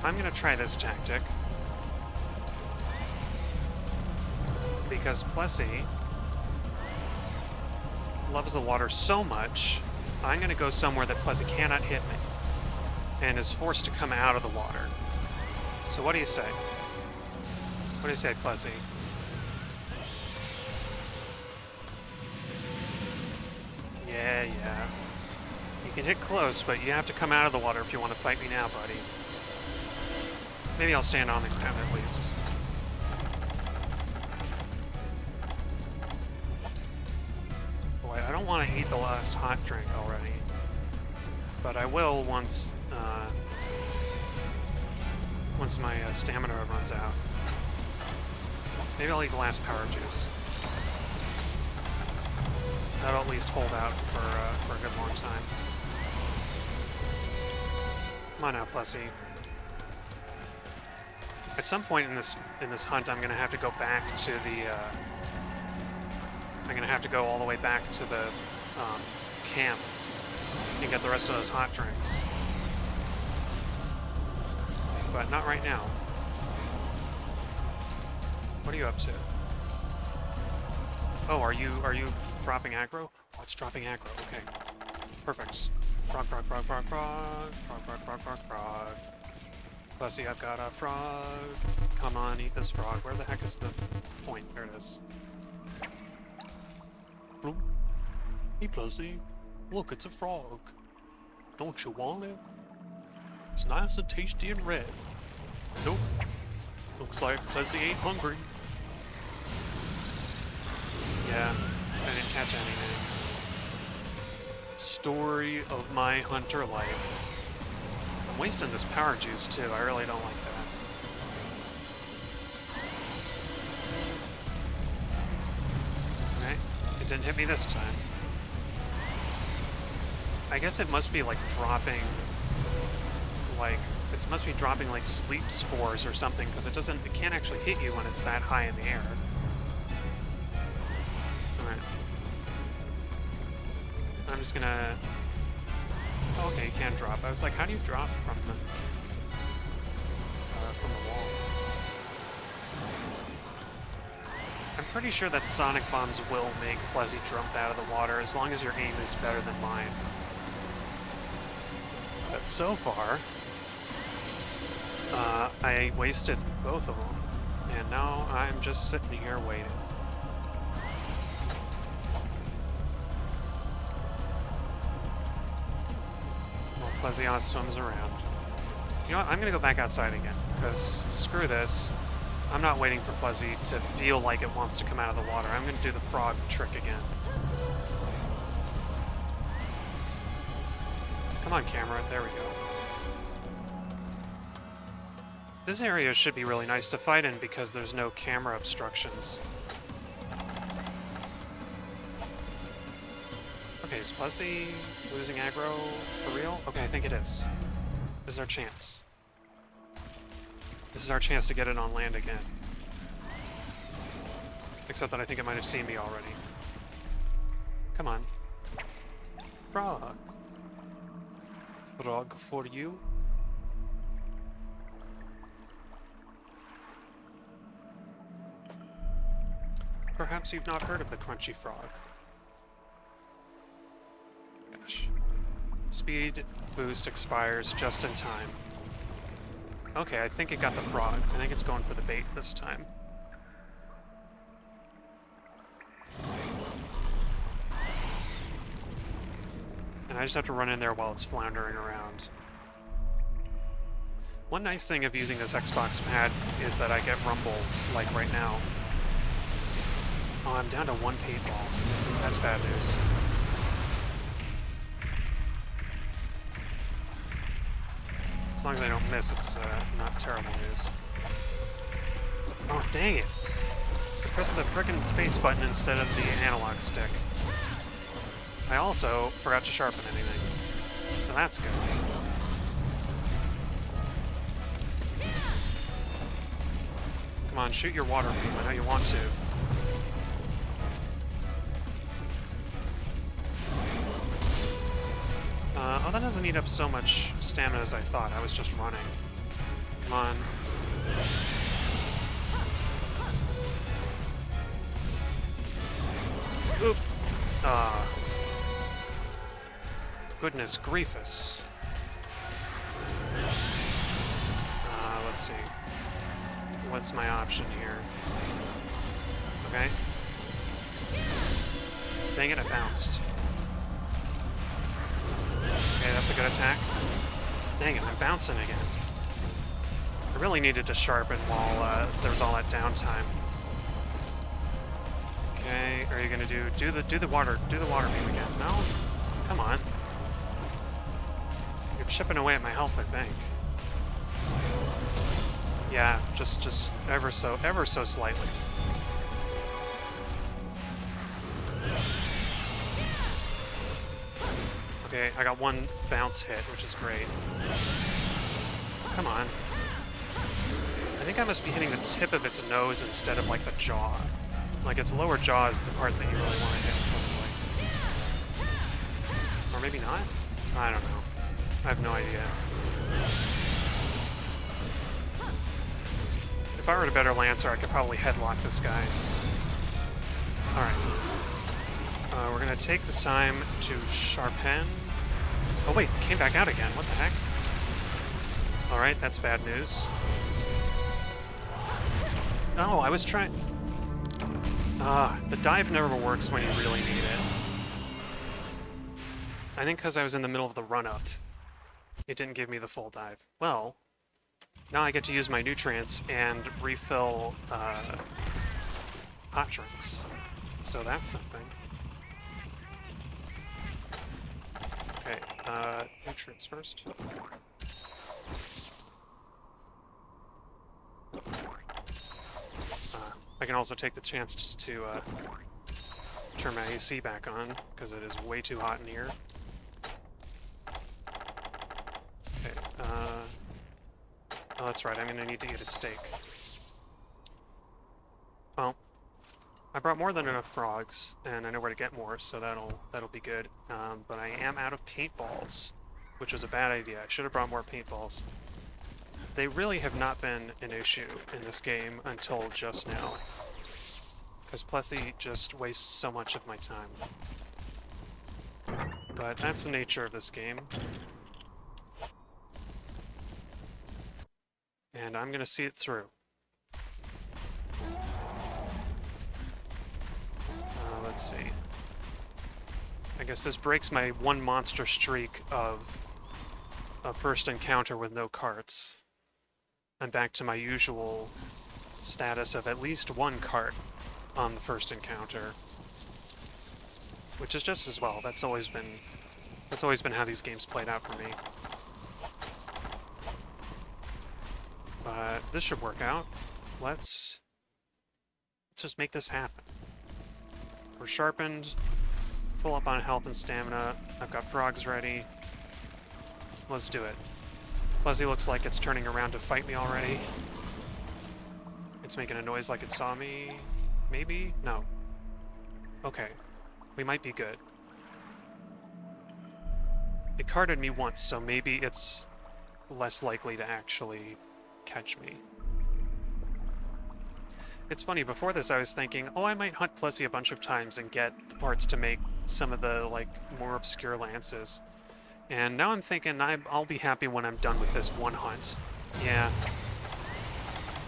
I'm gonna try this tactic. Because Plessy loves the water so much, I'm going to go somewhere that Plessy cannot hit me and is forced to come out of the water. So what do you say? What do you say, Plessy? Yeah. You can hit close, but you have to come out of the water if you want to fight me now, buddy. Maybe I'll stand on the ground at least. I don't want to eat the last hot drink already, but I will once my stamina runs out. Maybe I'll eat the last power juice. That'll at least hold out for a good long time. Come on now, Plessy. At some point in this hunt, I'm gonna have to go back to the. I'm gonna have to go all the way back to the camp and get the rest of those hot drinks. But not right now. What are you up to? Oh, are you dropping aggro? Oh, it's dropping aggro. Okay. Perfect. Frog. Plessy, I've got a frog. Come on, eat this frog. Where the heck is the point? There it is. Hey, Plessy, look, it's a frog. Don't you want it? It's nice and tasty and red. Nope. Looks like Plessy ain't hungry. Yeah, I didn't catch anything. Story of my hunter life. I'm wasting this power juice, too. I really don't like that. Okay, it didn't hit me this time. I guess it must be like dropping, it must be dropping like sleep spores or something, because it can't actually hit you when it's that high in the air. Alright. I'm just gonna, oh, okay, you can drop. I was like, how do you drop from the wall? I'm pretty sure that sonic bombs will make Plessy jump out of the water as long as your aim is better than mine. But so far, I wasted both of them, and now I'm just sitting here waiting. plesioth swims around. You know what? I'm gonna go back outside again, because screw this. I'm not waiting for Plessy to feel like it wants to come out of the water. I'm gonna do the frog trick again. Come on, camera. There we go. This area should be really nice to fight in because there's no camera obstructions. Okay, is Plessy losing aggro for real? Okay, I think it is. This is our chance. This is our chance to get it on land again. Except that I think it might have seen me already. Come on. Frog. Frog for you. Perhaps you've not heard of the crunchy frog. Gosh. Speed boost expires just in time. Okay, I think it got the frog. I think it's going for the bait this time. And I just have to run in there while it's floundering around. One nice thing of using this Xbox pad is that I get rumble, like right now. Oh, I'm down to one paintball. That's bad news. As long as I don't miss, it's not terrible news. Oh, dang it. I pressed the frickin' face button instead of the analog stick. I also forgot to sharpen anything, so that's good. Come on, shoot your water beam. I know you want to. Oh, that doesn't eat up so much stamina as I thought. I was just running. Come on. Oop. Goodness griefus. Let's see. What's my option here? Okay. Dang it, I bounced. Okay, that's a good attack. Dang it, I'm bouncing again. I really needed to sharpen while there was all that downtime. Okay, are you gonna do the water beam again? No? Come on. You're chipping away at my health, I think. Yeah, just ever so slightly. Okay, I got one bounce hit, which is great. Come on. I think I must be hitting the tip of its nose instead of, like, the jaw. Like, its lower jaw is the part that you really want to hit, it looks like. Or maybe not? I don't know. I have no idea. If I were a better Lancer, I could probably headlock this guy. Alright. We're gonna take the time to sharpen. Oh wait, it came back out again. What the heck? Alright, that's bad news. No, I was trying... the dive never works when you really need it. I think because I was in the middle of the run-up, it didn't give me the full dive. Well, now I get to use my nutrients and refill hot drinks. So that's something. Okay, nutrients first. I can also take the chance to turn my AC back on, because it is way too hot in here. Okay, oh, that's right, I'm gonna need to eat a steak. Well, I brought more than enough frogs, and I know where to get more, so that'll be good. But I am out of paintballs, which was a bad idea. I should have brought more paintballs. They really have not been an issue in this game until just now, because Plessy just wastes so much of my time. But that's the nature of this game. And I'm gonna see it through. Let's see. I guess this breaks my one monster streak of a first encounter with no carts. I'm back to my usual status of at least one cart on the first encounter, which is just as well. That's always been how these games played out for me. But this should work out. Let's just make this happen. We're sharpened, full up on health and stamina. I've got frogs ready. Let's do it. Plessy looks like it's turning around to fight me already. It's making a noise like it saw me. Maybe? No. Okay. We might be good. It carded me once, so maybe it's less likely to actually catch me. It's funny, before this I was thinking, oh, I might hunt Plessy a bunch of times and get the parts to make some of the, like, more obscure lances. And now I'm thinking I'll be happy when I'm done with this one hunt. Yeah.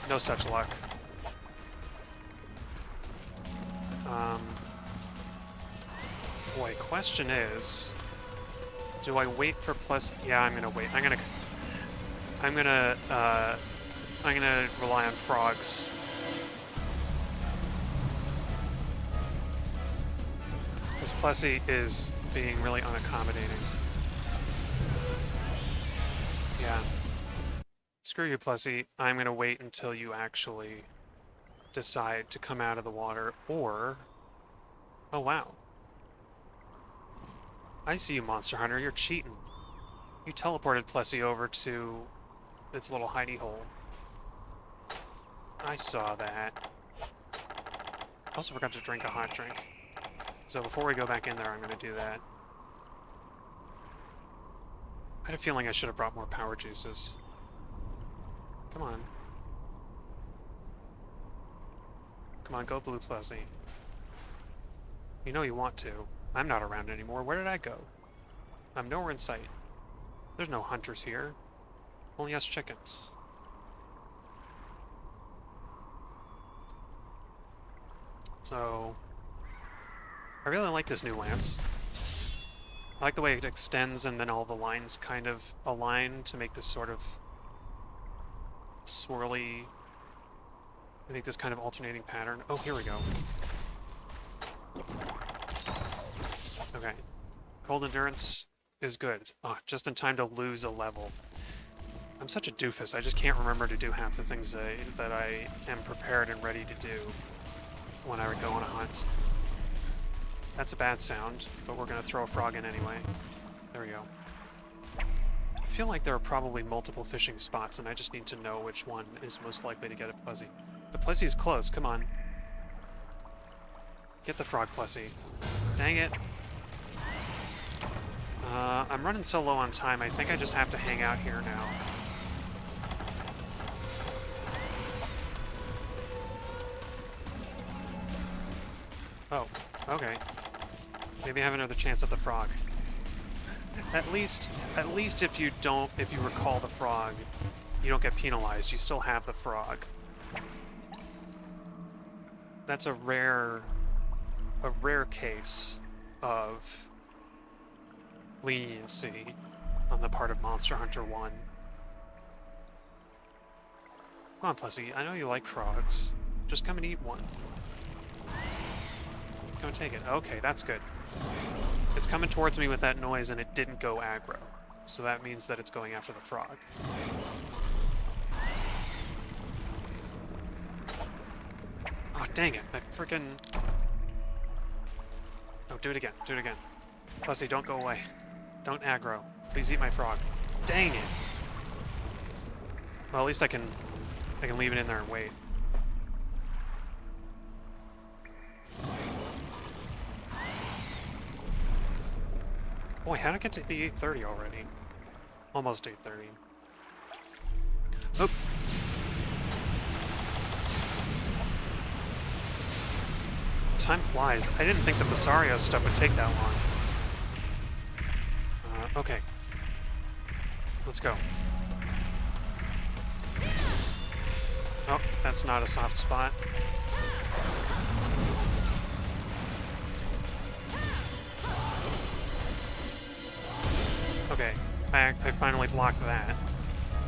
No such luck. Boy, question is, do I wait for Plessy? Yeah, I'm gonna wait. I'm gonna rely on frogs. Because Plessy is being really unaccommodating. Yeah. Screw you, Plessy. I'm gonna wait until you actually decide to come out of the water, or... Oh, wow. I see you, Monster Hunter. You're cheating. You teleported Plessy over to its little hidey hole. I saw that. I also forgot to drink a hot drink. So before we go back in there, I'm going to do that. I had a feeling I should have brought more power juices. Come on. Come on, go blue, Plessy. You know you want to. I'm not around anymore. Where did I go? I'm nowhere in sight. There's no hunters here. Only us chickens. So... I really like this new lance. I like the way it extends and then all the lines kind of align to make this sort of swirly... I think this kind of alternating pattern. Oh, here we go. Okay. Cold endurance is good. Oh, just in time to lose a level. I'm such a doofus. I just can't remember to do half the things that I am prepared and ready to do when I would go on a hunt. That's a bad sound, but we're going to throw a frog in anyway. There we go. I feel like there are probably multiple fishing spots, and I just need to know which one is most likely to get a Plessy. But Plessy's close. Come on. Get the frog, Plessy. Dang it. I'm running so low on time, I think I just have to hang out here now. Oh, okay. Maybe I have another chance at the frog. At least if you recall the frog, you don't get penalized. You still have the frog. That's a rare case of leniency on the part of Monster Hunter 1. Come on, Plessy. I know you like frogs. Just come and eat one. Come and take it. Okay, that's good. It's coming towards me with that noise, and it didn't go aggro. So that means that it's going after the frog. Oh, dang it. That frickin'... Oh, do it again. Do it again. Plessy, don't go away. Don't aggro. Please eat my frog. Dang it! Well, at least I can leave it in there and wait. Boy, how'd it get to be 8:30 already? Almost 8:30. Oh! Time flies. I didn't think the Basarios stuff would take that long. Okay. Let's go. Oh, that's not a soft spot. Okay. I finally blocked that.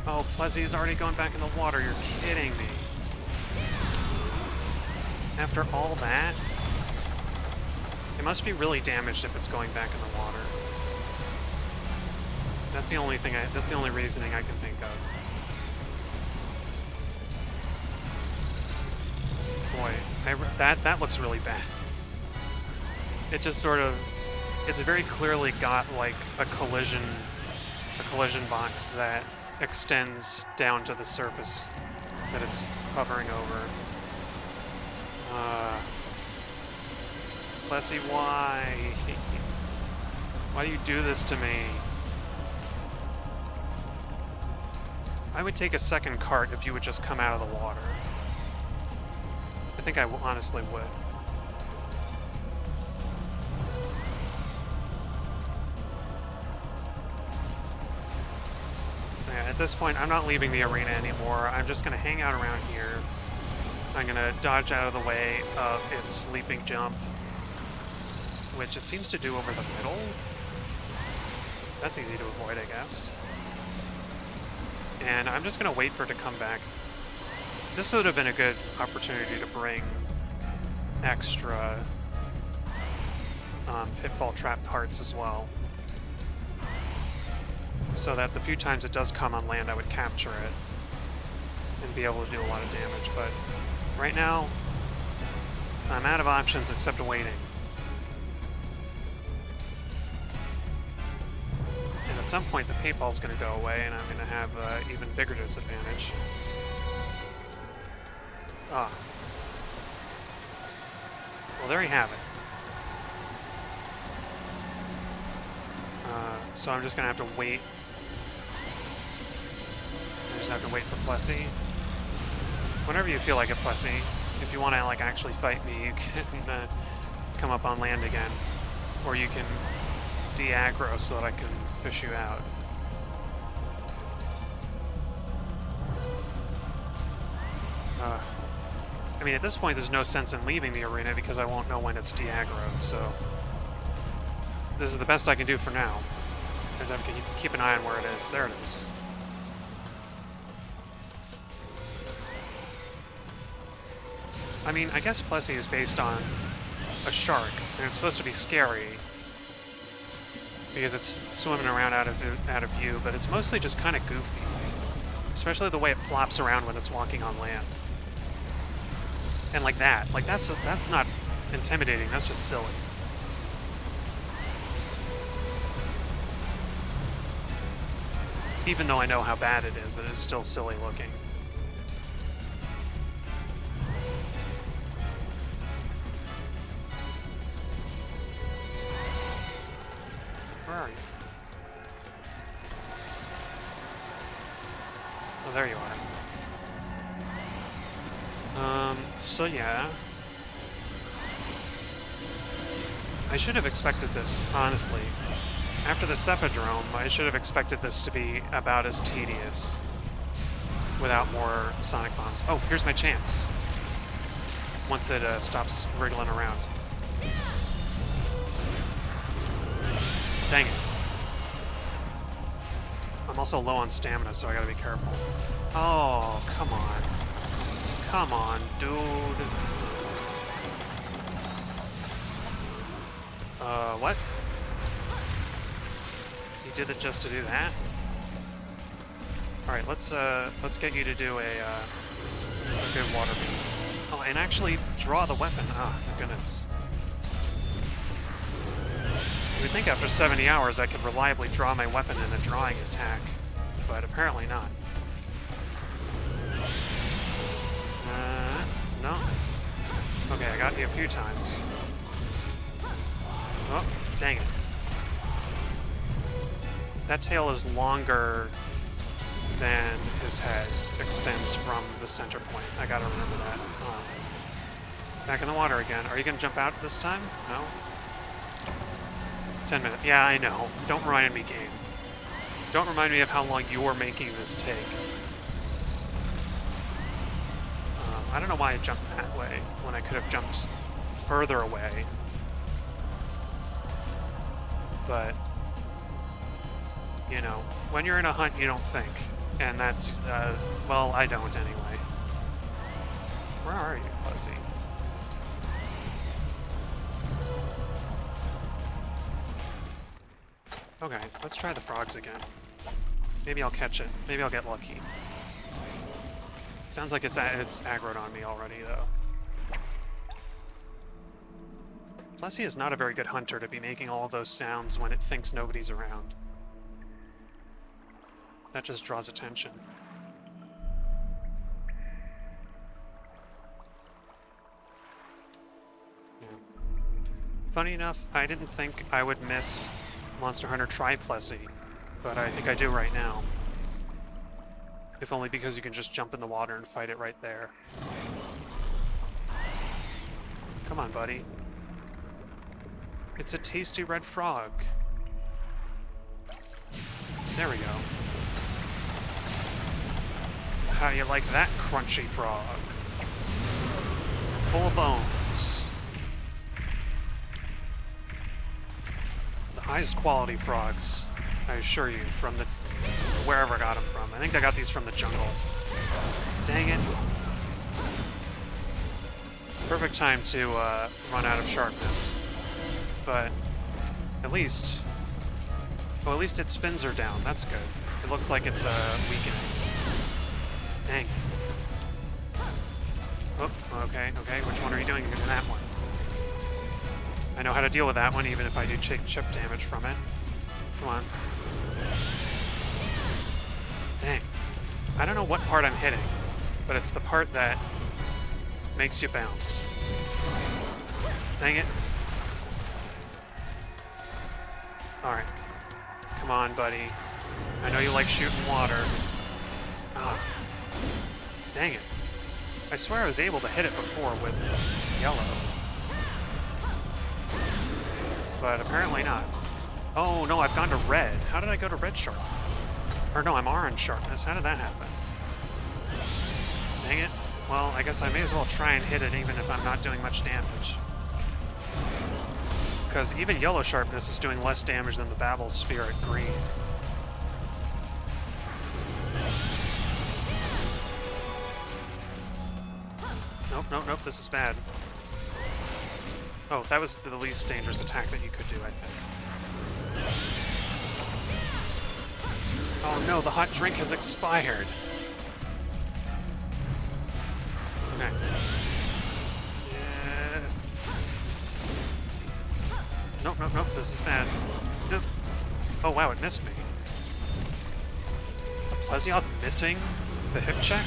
Oh, Plessy's already going back in the water. You're kidding me. After all that? It must be really damaged if it's going back in the water. That's the only thing that's the only reasoning I can think of. Boy, that looks really bad. It just sort of, it's very clearly got like a collision box that extends down to the surface that it's hovering over. Plessy, why? Why do you do this to me? I would take a second cart if you would just come out of the water. I think I honestly would. Yeah, at this point, I'm not leaving the arena anymore. I'm just going to hang out around here. I'm going to dodge out of the way of its leaping jump, which it seems to do over the middle. That's easy to avoid, I guess. And I'm just going to wait for it to come back. This would have been a good opportunity to bring extra pitfall trap parts as well, so that the few times it does come on land, I would capture it and be able to do a lot of damage. But right now, I'm out of options except waiting. And at some point, the paintball's going to go away, and I'm going to have an even bigger disadvantage. Ah. Well, there you have it. So I'm just going to have to wait. I just have to wait for Plessy. Whenever you feel like it, Plessy, if you want to like actually fight me, you can come up on land again. Or you can de-aggro so that I can fish you out. I mean, at this point, there's no sense in leaving the arena because I won't know when it's de-aggroed, so this is the best I can do for now. I just have to keep an eye on where it is. There it is. I mean, I guess Plessy is based on a shark, and it's supposed to be scary because it's swimming around out of view, but it's mostly just kind of goofy, especially the way it flops around when it's walking on land. And like that. Like, that's not intimidating, that's just silly. Even though I know how bad it is still silly looking. Where are you? Oh, there you are. So yeah. I should have expected this, honestly. After the Cephadrome, I should have expected this to be about as tedious without more sonic bombs. Oh, here's my chance. Once it stops wriggling around. Dang it. I'm also low on stamina, so I gotta be careful. Oh, come on. Come on, dude. What? You did it just to do that? Alright, let's get you to do a good water beam. Oh, and actually draw the weapon. Ah, my goodness. You would think after 70 hours I could reliably draw my weapon in a drawing attack, but apparently not. No. Okay, I got you a few times. Oh, dang it. That tail is longer than his head extends from the center point. I gotta remember that. Back in the water again. Are you gonna jump out this time? No? 10 minutes. Yeah, I know. Don't remind me, game. Don't remind me of how long you're making this take. I don't know why I jumped that way when I could have jumped further away. But You know, when you're in a hunt, you don't think. And that's, well, I don't anyway. Where are you, Fuzzy? Okay, let's try the frogs again. Maybe I'll catch it. Maybe I'll get lucky. Sounds like it's aggroed on me already, though. Plessy is not a very good hunter to be making all of those sounds when it thinks nobody's around. That just draws attention. Yeah. Funny enough, I didn't think I would miss Monster Hunter Tri-Plessy, but I think I do right now. If only because you can just jump in the water and fight it right there. Come on, buddy. It's a tasty red frog. There we go. How do you like that crunchy frog? Full of bones. The highest quality frogs, I assure you, from the wherever I got them from. I think I got these from the jungle. Dang it. Perfect time to run out of sharpness. But at least... well, at least its fins are down. That's good. It looks like it's weakening. Dang. Oh, okay, okay. Which one are you doing? You're doing that one. I know how to deal with that one, even if I do take chip damage from it. Come on. Dang. I don't know what part I'm hitting, but it's the part that makes you bounce. Dang it. Alright. Come on, buddy. I know you like shooting water. Ah. Dang it. I swear I was able to hit it before with yellow. But apparently not. Oh, no, I've gone to red. How did I go to red sharp? Or no, I'm orange sharpness. How did that happen? Dang it. Well, I guess I may as well try and hit it even if I'm not doing much damage. Because even yellow sharpness is doing less damage than the Babel's Spirit green. Nope, nope, nope, this is bad. Oh, that was the least dangerous attack that you could do, I think. Oh no, the hot drink has expired. Okay. Yeah. Nope, nope, nope, this is bad. Nope. Oh wow, it missed me. A plesioth missing the hip check?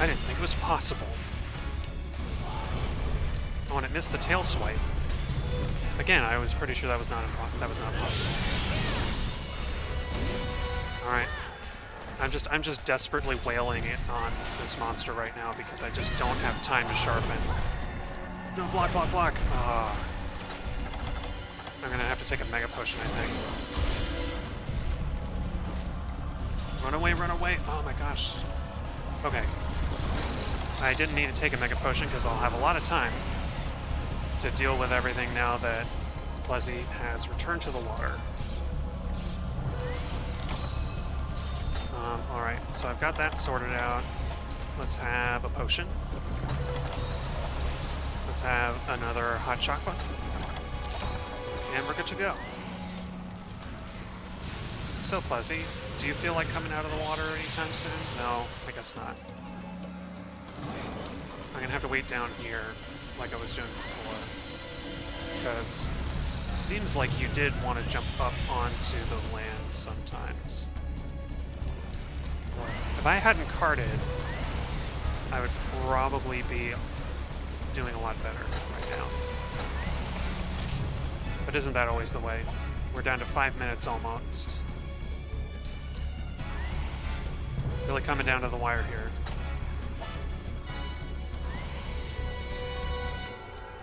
I didn't think it was possible. Oh, and it missed the tail swipe. Again, I was pretty sure that was not possible. All right, I'm just desperately wailing it on this monster right now because I just don't have time to sharpen. No, block, block, block. I'm gonna have to take a mega potion, I think. Run away, run away! Oh my gosh. Okay. I didn't need to take a mega potion because I'll have a lot of time to deal with everything now that Plessy has returned to the water. Alright, so I've got that sorted out. Let's have a potion. Let's have another hot chocolate. And we're good to go. So, Plessy, do you feel like coming out of the water anytime soon? No, I guess not. I'm gonna have to wait down here like I was doing before. Because it seems like you did want to jump up onto the land sometimes. If I hadn't carted, I would probably be doing a lot better right now. But isn't that always the way? We're down to 5 minutes almost. Really coming down to the wire here.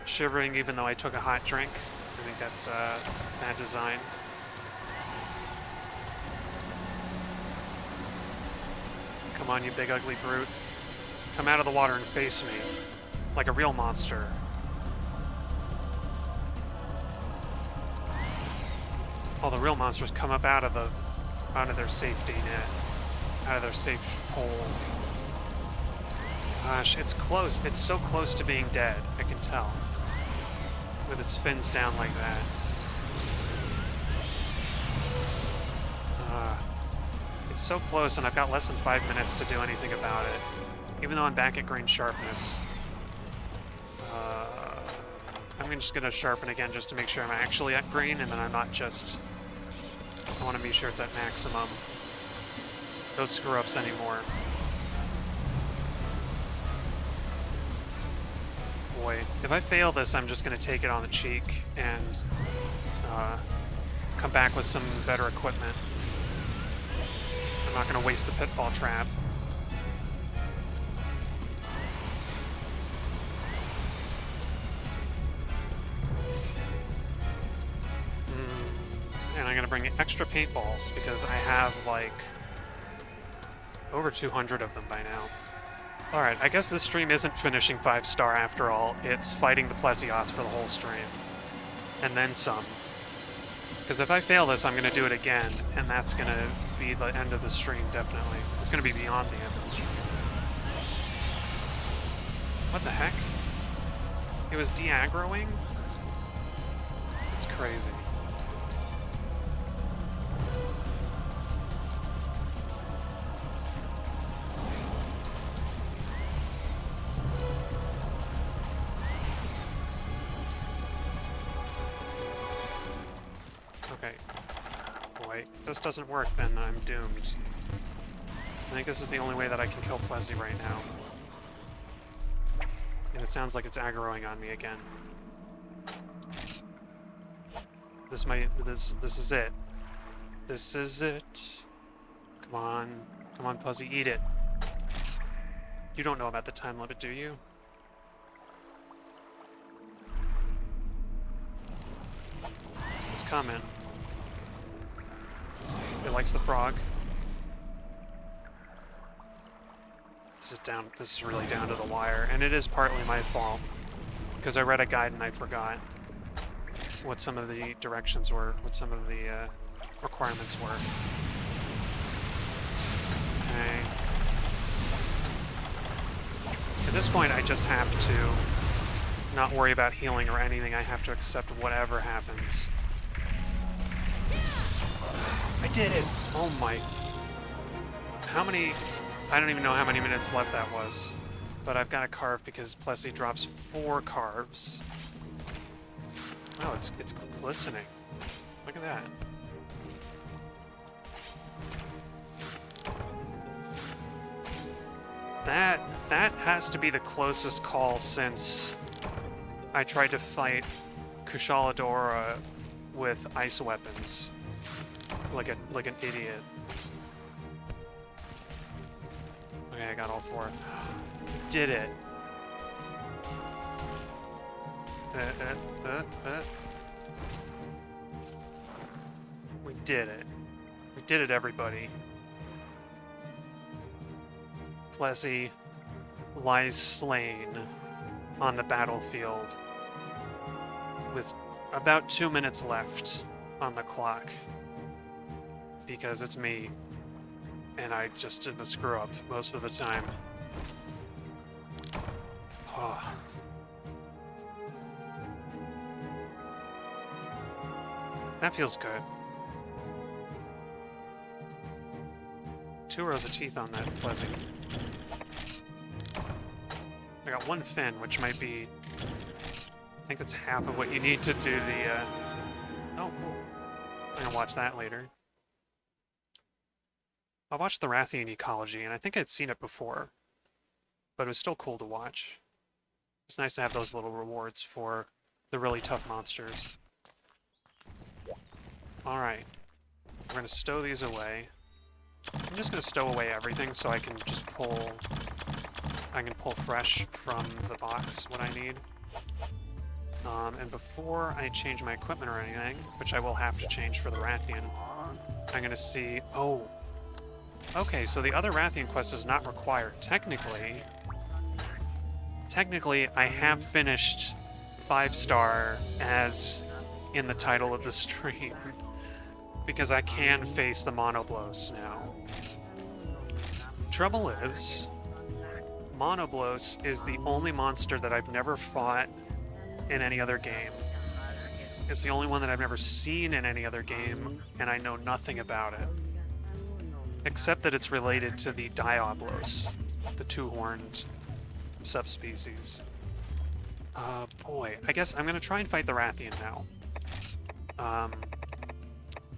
Shivering even though I took a hot drink. I think that's bad design. Come on, you big ugly brute. Come out of the water and face me. Like a real monster. All the real monsters come up out of the out of their safety net, out of their safe hole. Gosh, it's close. It's so close to being dead, I can tell. With its fins down like that. It's so close, and I've got less than 5 minutes to do anything about it. Even though I'm back at green sharpness. I'm just going to sharpen again just to make sure I'm actually at green, and then I'm not just... I want to be sure it's at maximum. Those screw-ups anymore. Boy, if I fail this, I'm just going to take it on the cheek and come back with some better equipment. I'm not going to waste the pitfall trap. And I'm going to bring extra paintballs because I have, like, over 200 of them by now. Alright, I guess this stream isn't finishing 5-star after all. It's fighting the plesioths for the whole stream. And then some. Because if I fail this, I'm going to do it again, and that's going to be the end of the stream, definitely. It's going to be beyond the end of the stream. What the heck? It was de-aggroing? It's crazy. Okay. Boy, if this doesn't work, then I'm doomed. I think this is the only way that I can kill Plessy right now. And it sounds like it's aggroing on me again. This is it. This is it. Come on. Come on, Plessy, eat it. You don't know about the time limit, do you? It's coming. It likes the frog. This is really down to the wire, and it is partly my fault, because I read a guide and I forgot what some of the directions were, what some of the requirements were. Okay. At this point, I just have to not worry about healing or anything. I have to accept whatever happens. I did it! Oh my... How many... I don't even know how many minutes left that was. But I've got a carve because Plessy drops 4 carves. Wow, it's glistening. Look at that. That has to be the closest call since I tried to fight Kushaladora with ice weapons. Like an idiot. Okay, I got all 4. Did it. We did it. We did it, everybody. Plessy lies slain on the battlefield with about 2 minutes left on the clock. Because it's me, and I just did a screw up most of the time. Oh. That feels good. 2 rows of teeth on that Plessy. I got 1 fin, which might be... I think that's half of what you need to do the... Oh, cool. I'm gonna watch that later. I watched the Rathian ecology, and I think I'd seen it before, but it was still cool to watch. It's nice to have those little rewards for the really tough monsters. Alright, we're going to stow these away. I'm just going to stow away everything so I can just pull... I can pull fresh from the box what I need. And before I change my equipment or anything, which I will have to change for the Rathian, I'm going to see... Oh! Okay, so the other Rathian quest is not required. Technically, I have finished 5-star as in the title of the stream. because I can face the Monoblos now. Trouble is, Monoblos is the only monster that I've never fought in any other game. It's the only one that I've never seen in any other game, and I know nothing about it. Except that it's related to the Diablos, the two-horned subspecies. Boy, I guess I'm going to try and fight the Rathian now.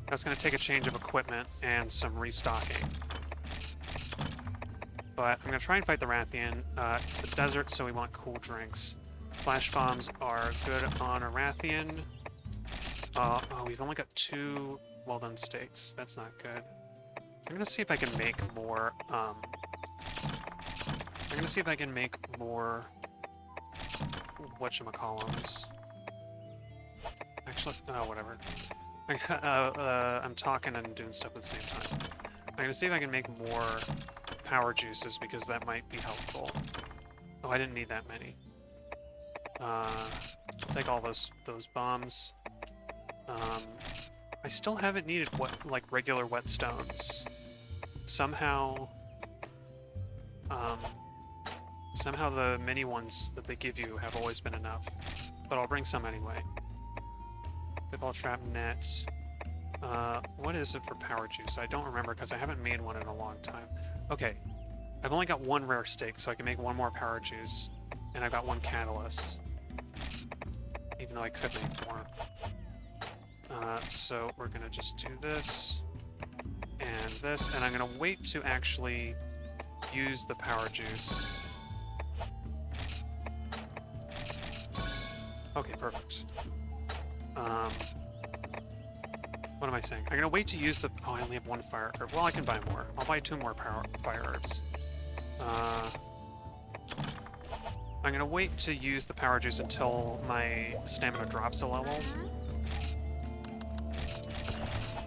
That's going to take a change of equipment and some restocking. But I'm going to try and fight the Rathian. It's the desert, so we want cool drinks. Flash bombs are good on a Rathian. Oh, we've only got 2 well-done steaks. That's not good. I'm going to see if I can make more, I'm going to see if I can make more whatchamacallums. Actually, oh, whatever. I'm talking and doing stuff at the same time. I'm going to see if I can make more power juices, because that might be helpful. Oh, I didn't need that many. Take all those bombs. I still haven't needed regular whetstones. Somehow the mini ones that they give you have always been enough. But I'll bring some anyway. Pitfall trap net. What is it for power juice? I don't remember because I haven't made one in a long time. Okay, I've only got 1 rare steak, so I can make 1 more power juice, and I've got 1 catalyst. Even though I could make more. So we're gonna just do this, and I'm gonna wait to actually use the power juice. Okay, perfect. What am I saying? I'm gonna wait to use the... Oh, I only have 1 fire herb. Well, I can buy more. I'll buy 2 more fire herbs. I'm gonna wait to use the power juice until my stamina drops a level.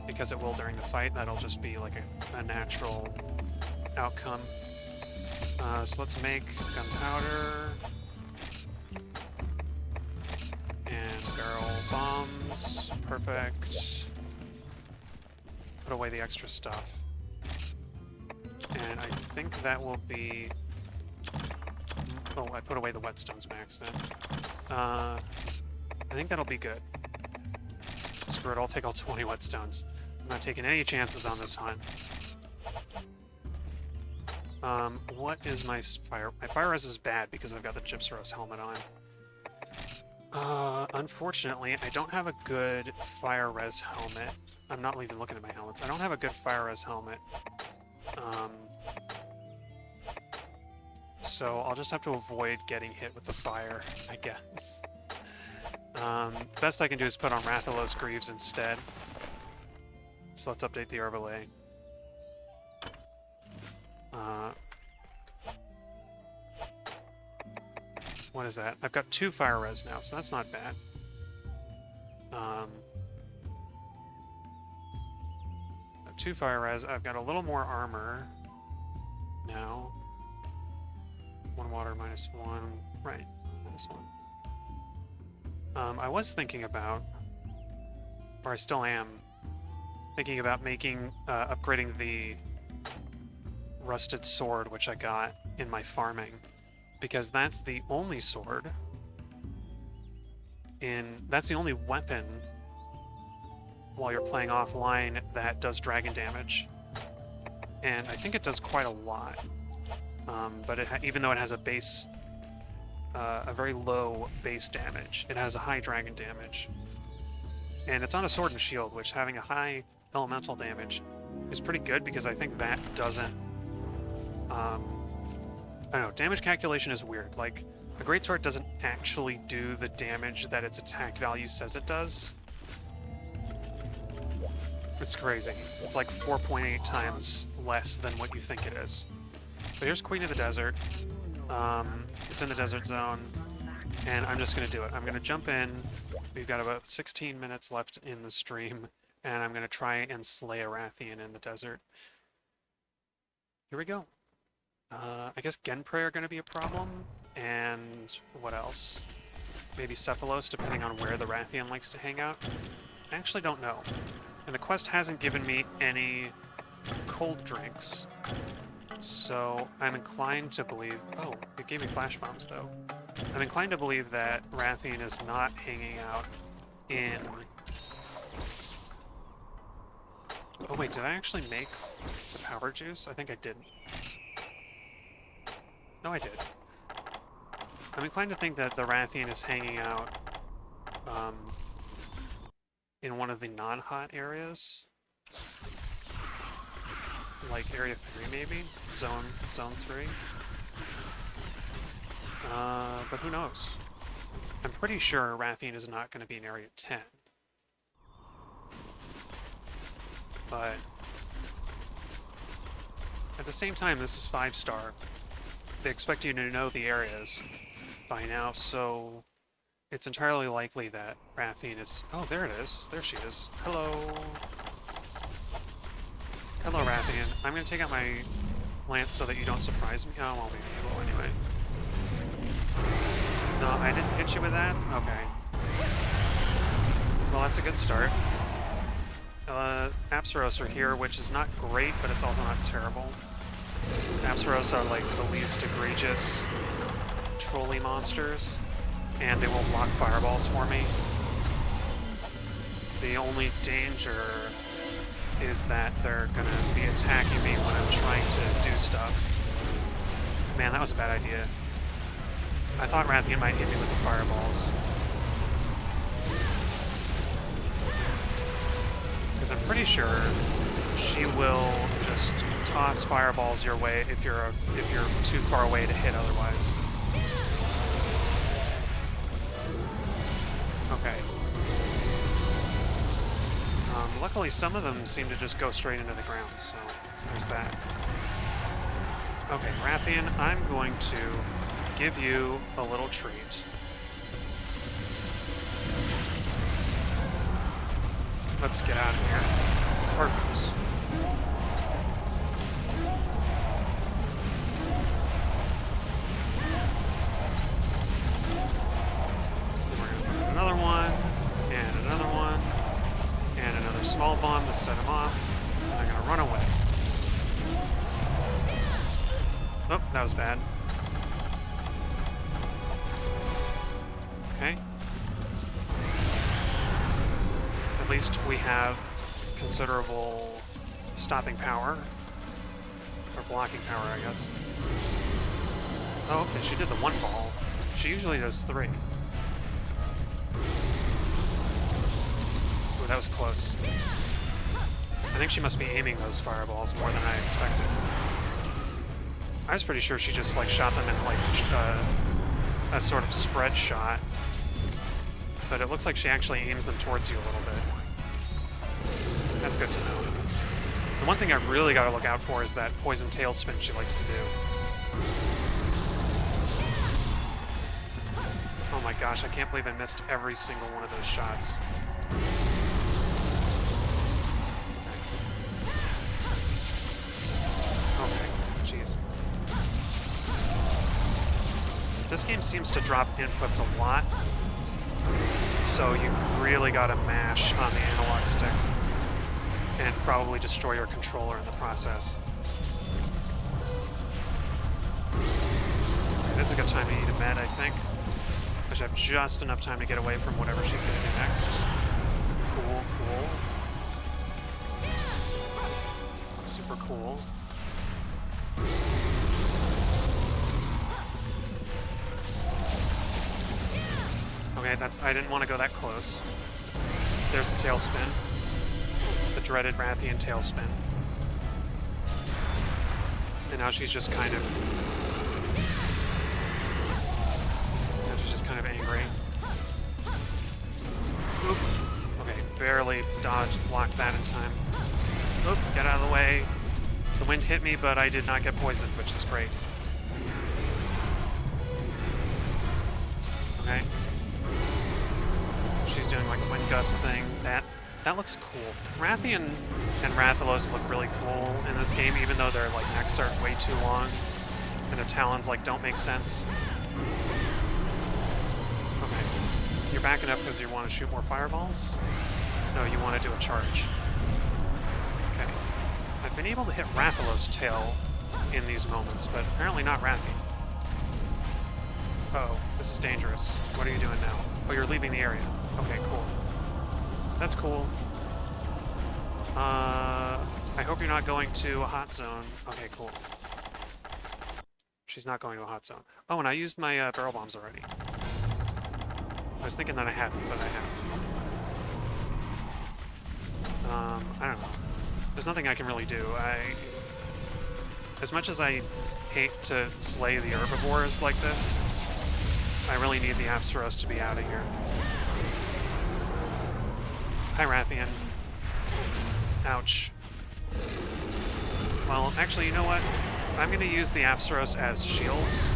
Because it will during the fight. That'll just be like a natural outcome. So let's make gunpowder. And barrel bombs. Perfect. Put away the extra stuff. And I think that will be... Oh, I put away the whetstones by accident. I think that'll be good. Screw it, I'll take all 20 whetstones. I'm not taking any chances on this hunt. What is my fire... My fire res is bad because I've got the Gypsaros helmet on. Unfortunately, I don't have a good fire res helmet. I'm not even looking at my helmets. I don't have a good fire res helmet. So I'll just have to avoid getting hit with the fire, I guess. Best I can do is put on Rathalos Greaves instead. So let's update the overlay. What is that? I've got 2 fire res now, so that's not bad. 2 fire res. I've got a little more armor now. 1 water, -1. Right, -1. I was thinking about, or I still am, thinking about making, upgrading the rusted sword, which I got in my farming, because that's the only sword that's the only weapon while you're playing offline that does dragon damage. And I think it does quite a lot. But even though it has a base, a very low base damage, it has a high dragon damage. And it's on a sword and shield, which having a high elemental damage is pretty good, because I think that doesn't... I don't know, damage calculation is weird. Like, a greatsword doesn't actually do the damage that its attack value says it does. It's crazy. It's like 4.8 times less than what you think it is. But here's Queen of the Desert. It's in the desert zone, and I'm just going to do it. I'm going to jump in. We've got about 16 minutes left in the stream, and I'm going to try and slay a Rathian in the desert. Here we go. I guess Genprey are going to be a problem, and what else? Maybe Cephalos, depending on where the Rathian likes to hang out. I actually don't know. And the quest hasn't given me any cold drinks, so I'm inclined to believe... Oh, it gave me flash bombs, though. I'm inclined to believe that Rathian is not hanging out in... Oh wait, did I actually make the power juice? I think I didn't. No, I did. I'm inclined to think that the Rathian is hanging out in one of the non-hot areas. Like Area 3, maybe? Zone 3? But who knows? I'm pretty sure Rathian is not going to be in Area 10. But at the same time, this is 5-star. They expect you to know the areas by now, so it's entirely likely that Rathian is... Oh, there it is. There she is. Hello. Hello, Rathian. I'm going to take out my lance so that you don't surprise me. Oh, well, maybe you will anyway. No, I didn't hit you with that? Okay. Well, that's a good start. Basarios are here, which is not great, but it's also not terrible. Basarios are like the least egregious trolley monsters, and they will block fireballs for me. The only danger is that they're gonna be attacking me when I'm trying to do stuff. Man, that was a bad idea. I thought Rathian might hit me with the fireballs. Because I'm pretty sure she will just toss fireballs your way if you're too far away to hit otherwise. Okay. Luckily, some of them seem to just go straight into the ground, so there's that. Okay, Rathian, I'm going to give you a little treat. Let's get out of here. Perfect. We're gonna put another one, and another one, and another small bomb to set him off, and they're gonna run away. Oh, that was bad. Okay. At least we have considerable stopping power. Or blocking power, I guess. Oh, okay, she did the one ball. She usually does 3. Ooh, that was close. I think she must be aiming those fireballs more than I expected. I was pretty sure she just, like, shot them in, like, a sort of spread shot. But it looks like she actually aims them towards you a little bit. That's good to know. The one thing I've really got to look out for is that poison tailspin she likes to do. Oh my gosh, I can't believe I missed every single one of those shots. Okay, jeez. This game seems to drop inputs a lot, so you really got to mash on the analog stick. And probably destroy your controller in the process. Okay, that's a good time to eat a med, I think. I should have just enough time to get away from whatever she's going to do next. Cool, cool. Super cool. Okay, I didn't want to go that close. There's the tailspin. The dreaded Rathian tailspin. And now she's just kind of... Now she's just kind of angry. Oop. Okay, barely dodged, blocked that in time. Oop, get out of the way. The wind hit me, but I did not get poisoned, which is great. Okay. She's doing like a wind gust thing. That looks cool. Rathian and Rathalos look really cool in this game, even though their like necks are way too long and their talons like don't make sense. Okay. You're backing up because you want to shoot more fireballs? No, you want to do a charge. I've been able to hit Rathalos' tail in these moments, but apparently not Rathy. Uh-oh, this is dangerous. What are you doing now? Oh, you're leaving the area. Okay, cool. That's cool. I hope you're not going to a hot zone. Okay, cool. She's not going to a hot zone. Oh, and I used my barrel bombs already. I was thinking that I hadn't, but I have. I don't know. There's nothing I can really do. As much as I hate to slay the herbivores like this, I really need the Basarios to be out of here. Hi, Rathian. Ouch. Well, actually, you know what? I'm going to use the Basarios as shields.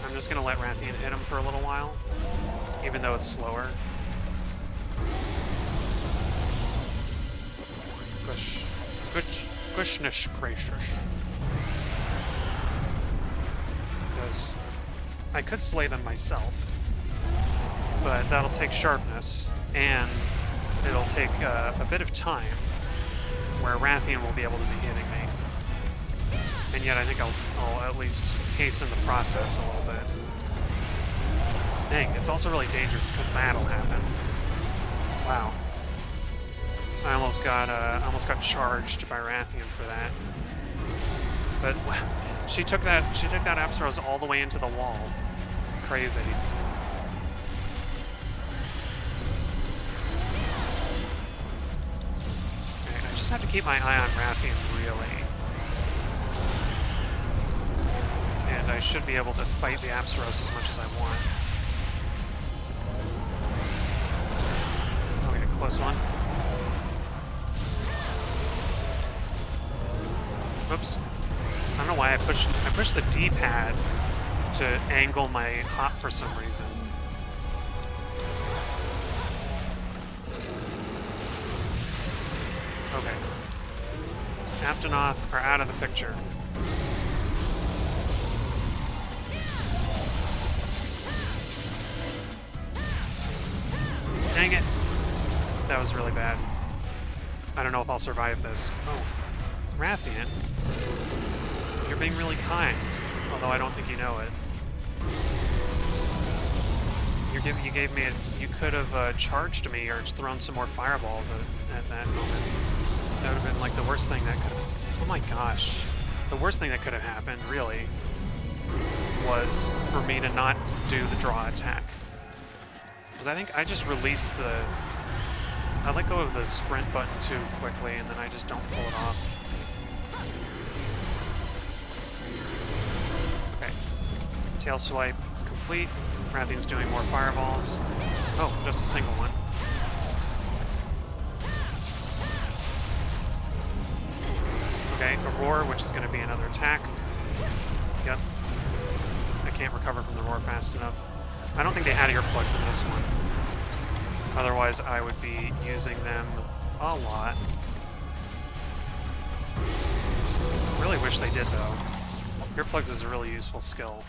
I'm just going to let Rathian hit him for a little while, even though it's slower. Goodness gracious. Because I could slay them myself, but that'll take sharpness, and it'll take a bit of time where Rathian will be able to be hitting me. And yet I think I'll at least hasten the process a little bit. Dang, it's also really dangerous because that'll happen. Wow. I almost got charged by Rathian for that. But she took that Basarios all the way into the wall. Crazy. Okay, I just have to keep my eye on Rathian, really. And I should be able to fight the Basarios as much as I want. Okay, close one. Oops. I don't know why I pushed the D-pad to angle my hop for some reason. Okay. Aptonoth are out of the picture. Dang it. That was really bad. I don't know if I'll survive this. Oh. Rathian, you're being really kind, although I don't think you know it. You could have charged me or thrown some more fireballs at that moment. That would have been like the worst thing that could have... Oh my gosh. The worst thing that could have happened, really, was for me to not do the draw attack. Because I think I just released the... I let go of the sprint button too quickly, and then I just don't pull it off. Okay. Tail swipe complete. Rathian's doing more fireballs. Oh, just a single one. Okay, a roar, which is going to be another attack. Yep. I can't recover from the roar fast enough. I don't think they had earplugs in this one. Otherwise, I would be using them a lot. Really wish they did, though. Earplugs is a really useful skill.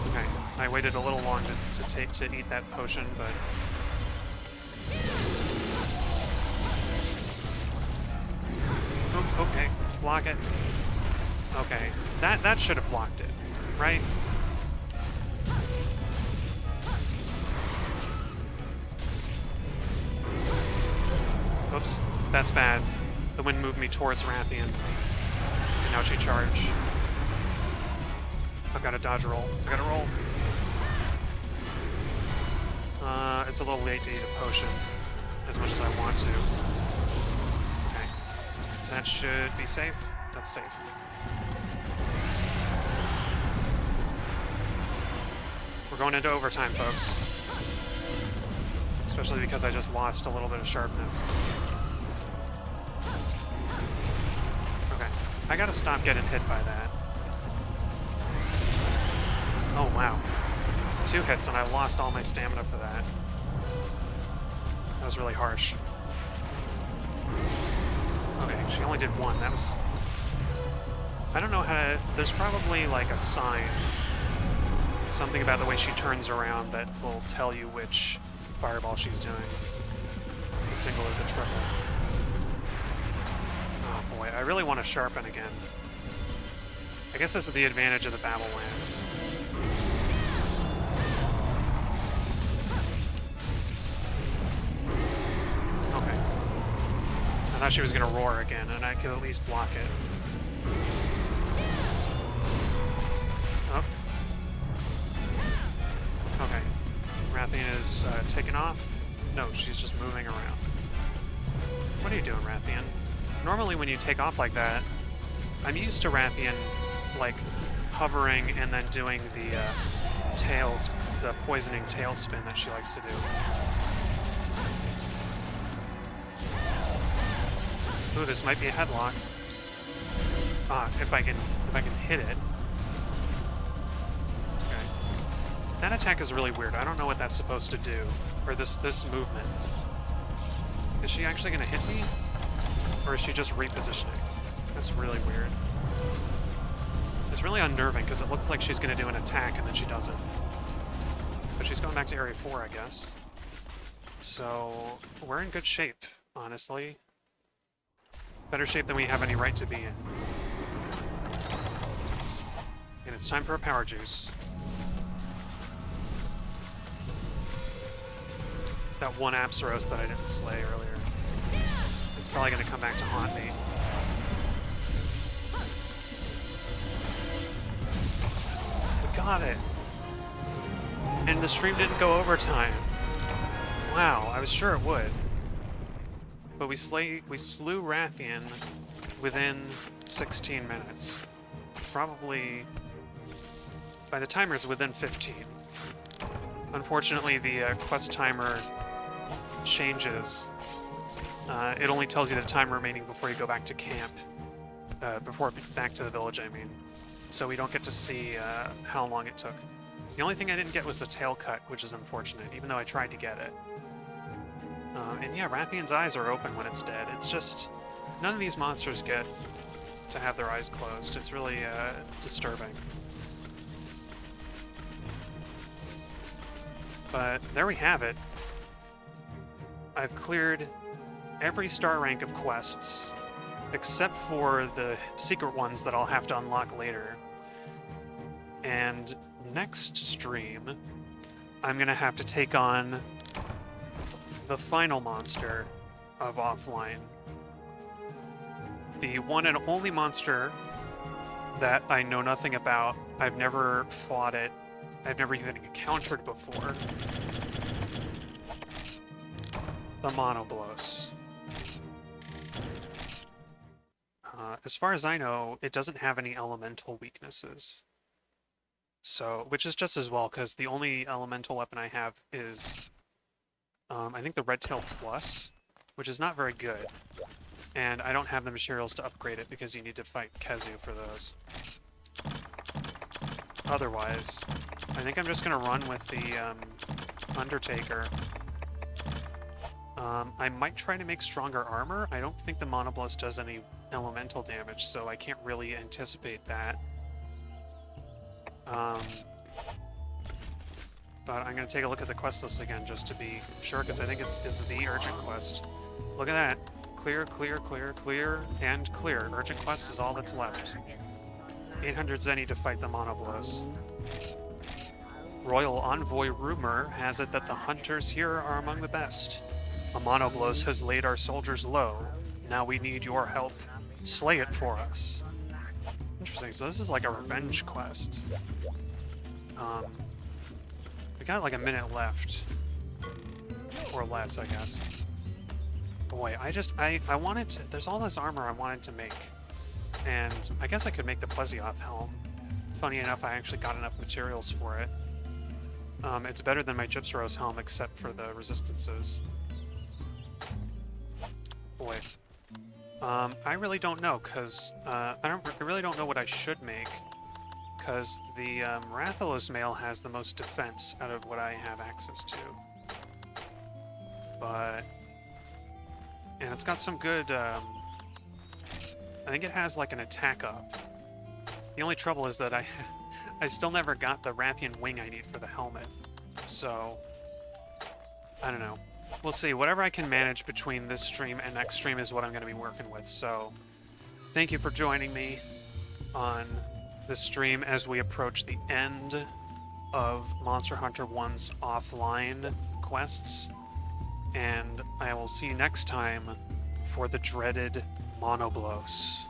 Okay, I waited a little long to eat that potion, but... Oh, okay, block it. Okay, that should have blocked it, right? Oops, that's bad. The wind moved me towards Rathian. And now she charged. I've got to dodge roll. I gotta roll. It's a little late to eat a potion as much as I want to. Okay. That should be safe. That's safe. We're going into overtime, folks. Especially because I just lost a little bit of sharpness. Okay. I gotta stop getting hit by that. Oh, wow. 2 hits and I lost all my stamina for that. That was really harsh. Okay, she only did 1. That was... I don't know how to... There's probably like a sign. Something about the way she turns around that will tell you which fireball she's doing. the single or the triple. Oh boy, I really want to sharpen again. I guess this is the advantage of the Battle Lance. Okay. I thought she was going to roar again, and I could at least block it. Oh. Okay. Rathian is taken off. No, she's just moving around. What are you doing, Rathian? Normally when you take off like that, I'm used to Rathian, like, hovering and then doing the tails, the poisoning tail spin that she likes to do. Ooh, this might be a headlock. Ah, if I can hit it. Okay. That attack is really weird. I don't know what that's supposed to do. Or this movement. Is she actually gonna hit me? Or is she just repositioning? That's really weird. It's really unnerving because it looks like she's going to do an attack and then she doesn't. But she's going back to Area 4, I guess. So, we're in good shape, honestly. Better shape than we have any right to be in. And it's time for a power juice. That one Basarios that I didn't slay earlier. It's probably going to come back to haunt me. Got it. And the stream didn't go overtime. Wow, I was sure it would. But we slew Rathian within 16 minutes. Probably by the timer's within 15. Unfortunately, the quest timer changes. It only tells you the time remaining before you go back to camp. Back to the village, I mean. So we don't get to see how long it took. The only thing I didn't get was the tail cut, which is unfortunate, even though I tried to get it. And yeah, Rathian's eyes are open when it's dead. It's just... none of these monsters get to have their eyes closed. It's really disturbing. But there we have it. I've cleared every star rank of quests, except for the secret ones that I'll have to unlock later. And next stream, I'm gonna have to take on the final monster of offline. The one and only monster that I know nothing about. I've never fought it. I've never even encountered before. The Monoblos. As far as I know, it doesn't have any elemental weaknesses. So, which is just as well, because the only elemental weapon I have is, I think the Red Tail Plus, which is not very good. And I don't have the materials to upgrade it because you need to fight Kezu for those. Otherwise, I think I'm just going to run with the Undertaker. I might try to make stronger armor. I don't think the Monoblos does any elemental damage, so I can't really anticipate that. But I'm going to take a look at the quest list again just to be sure, because I think it's the urgent quest. Look at that. Clear, clear, clear, clear, and clear. Urgent quest is all that's left. 800 Zenny to fight the Monoblos. Royal Envoy rumor has it that the hunters here are among the best. A Monoblos has laid our soldiers low. Now we need your help. Slay it for us. Interesting, so this is like a revenge quest. We got like a minute left. Or less, I guess. Boy, I wanted to... There's all this armor I wanted to make. And I guess I could make the plesioth helm. Funny enough, I actually got enough materials for it. It's better than my Gypsaros helm, except for the resistances. Boy. I really don't know, because I really don't know what I should make, because the Rathalos mail has the most defense out of what I have access to. But... And it's got some good... I think it has like an attack up. The only trouble is that I still never got the Rathian wing I need for the helmet. So, I don't know. we'll see. Whatever I can manage between this stream and next stream is what I'm going to be working with. So thank you for joining me on this stream as we approach the end of Monster Hunter 1's offline quests. And I will see you next time for the dreaded Monoblos.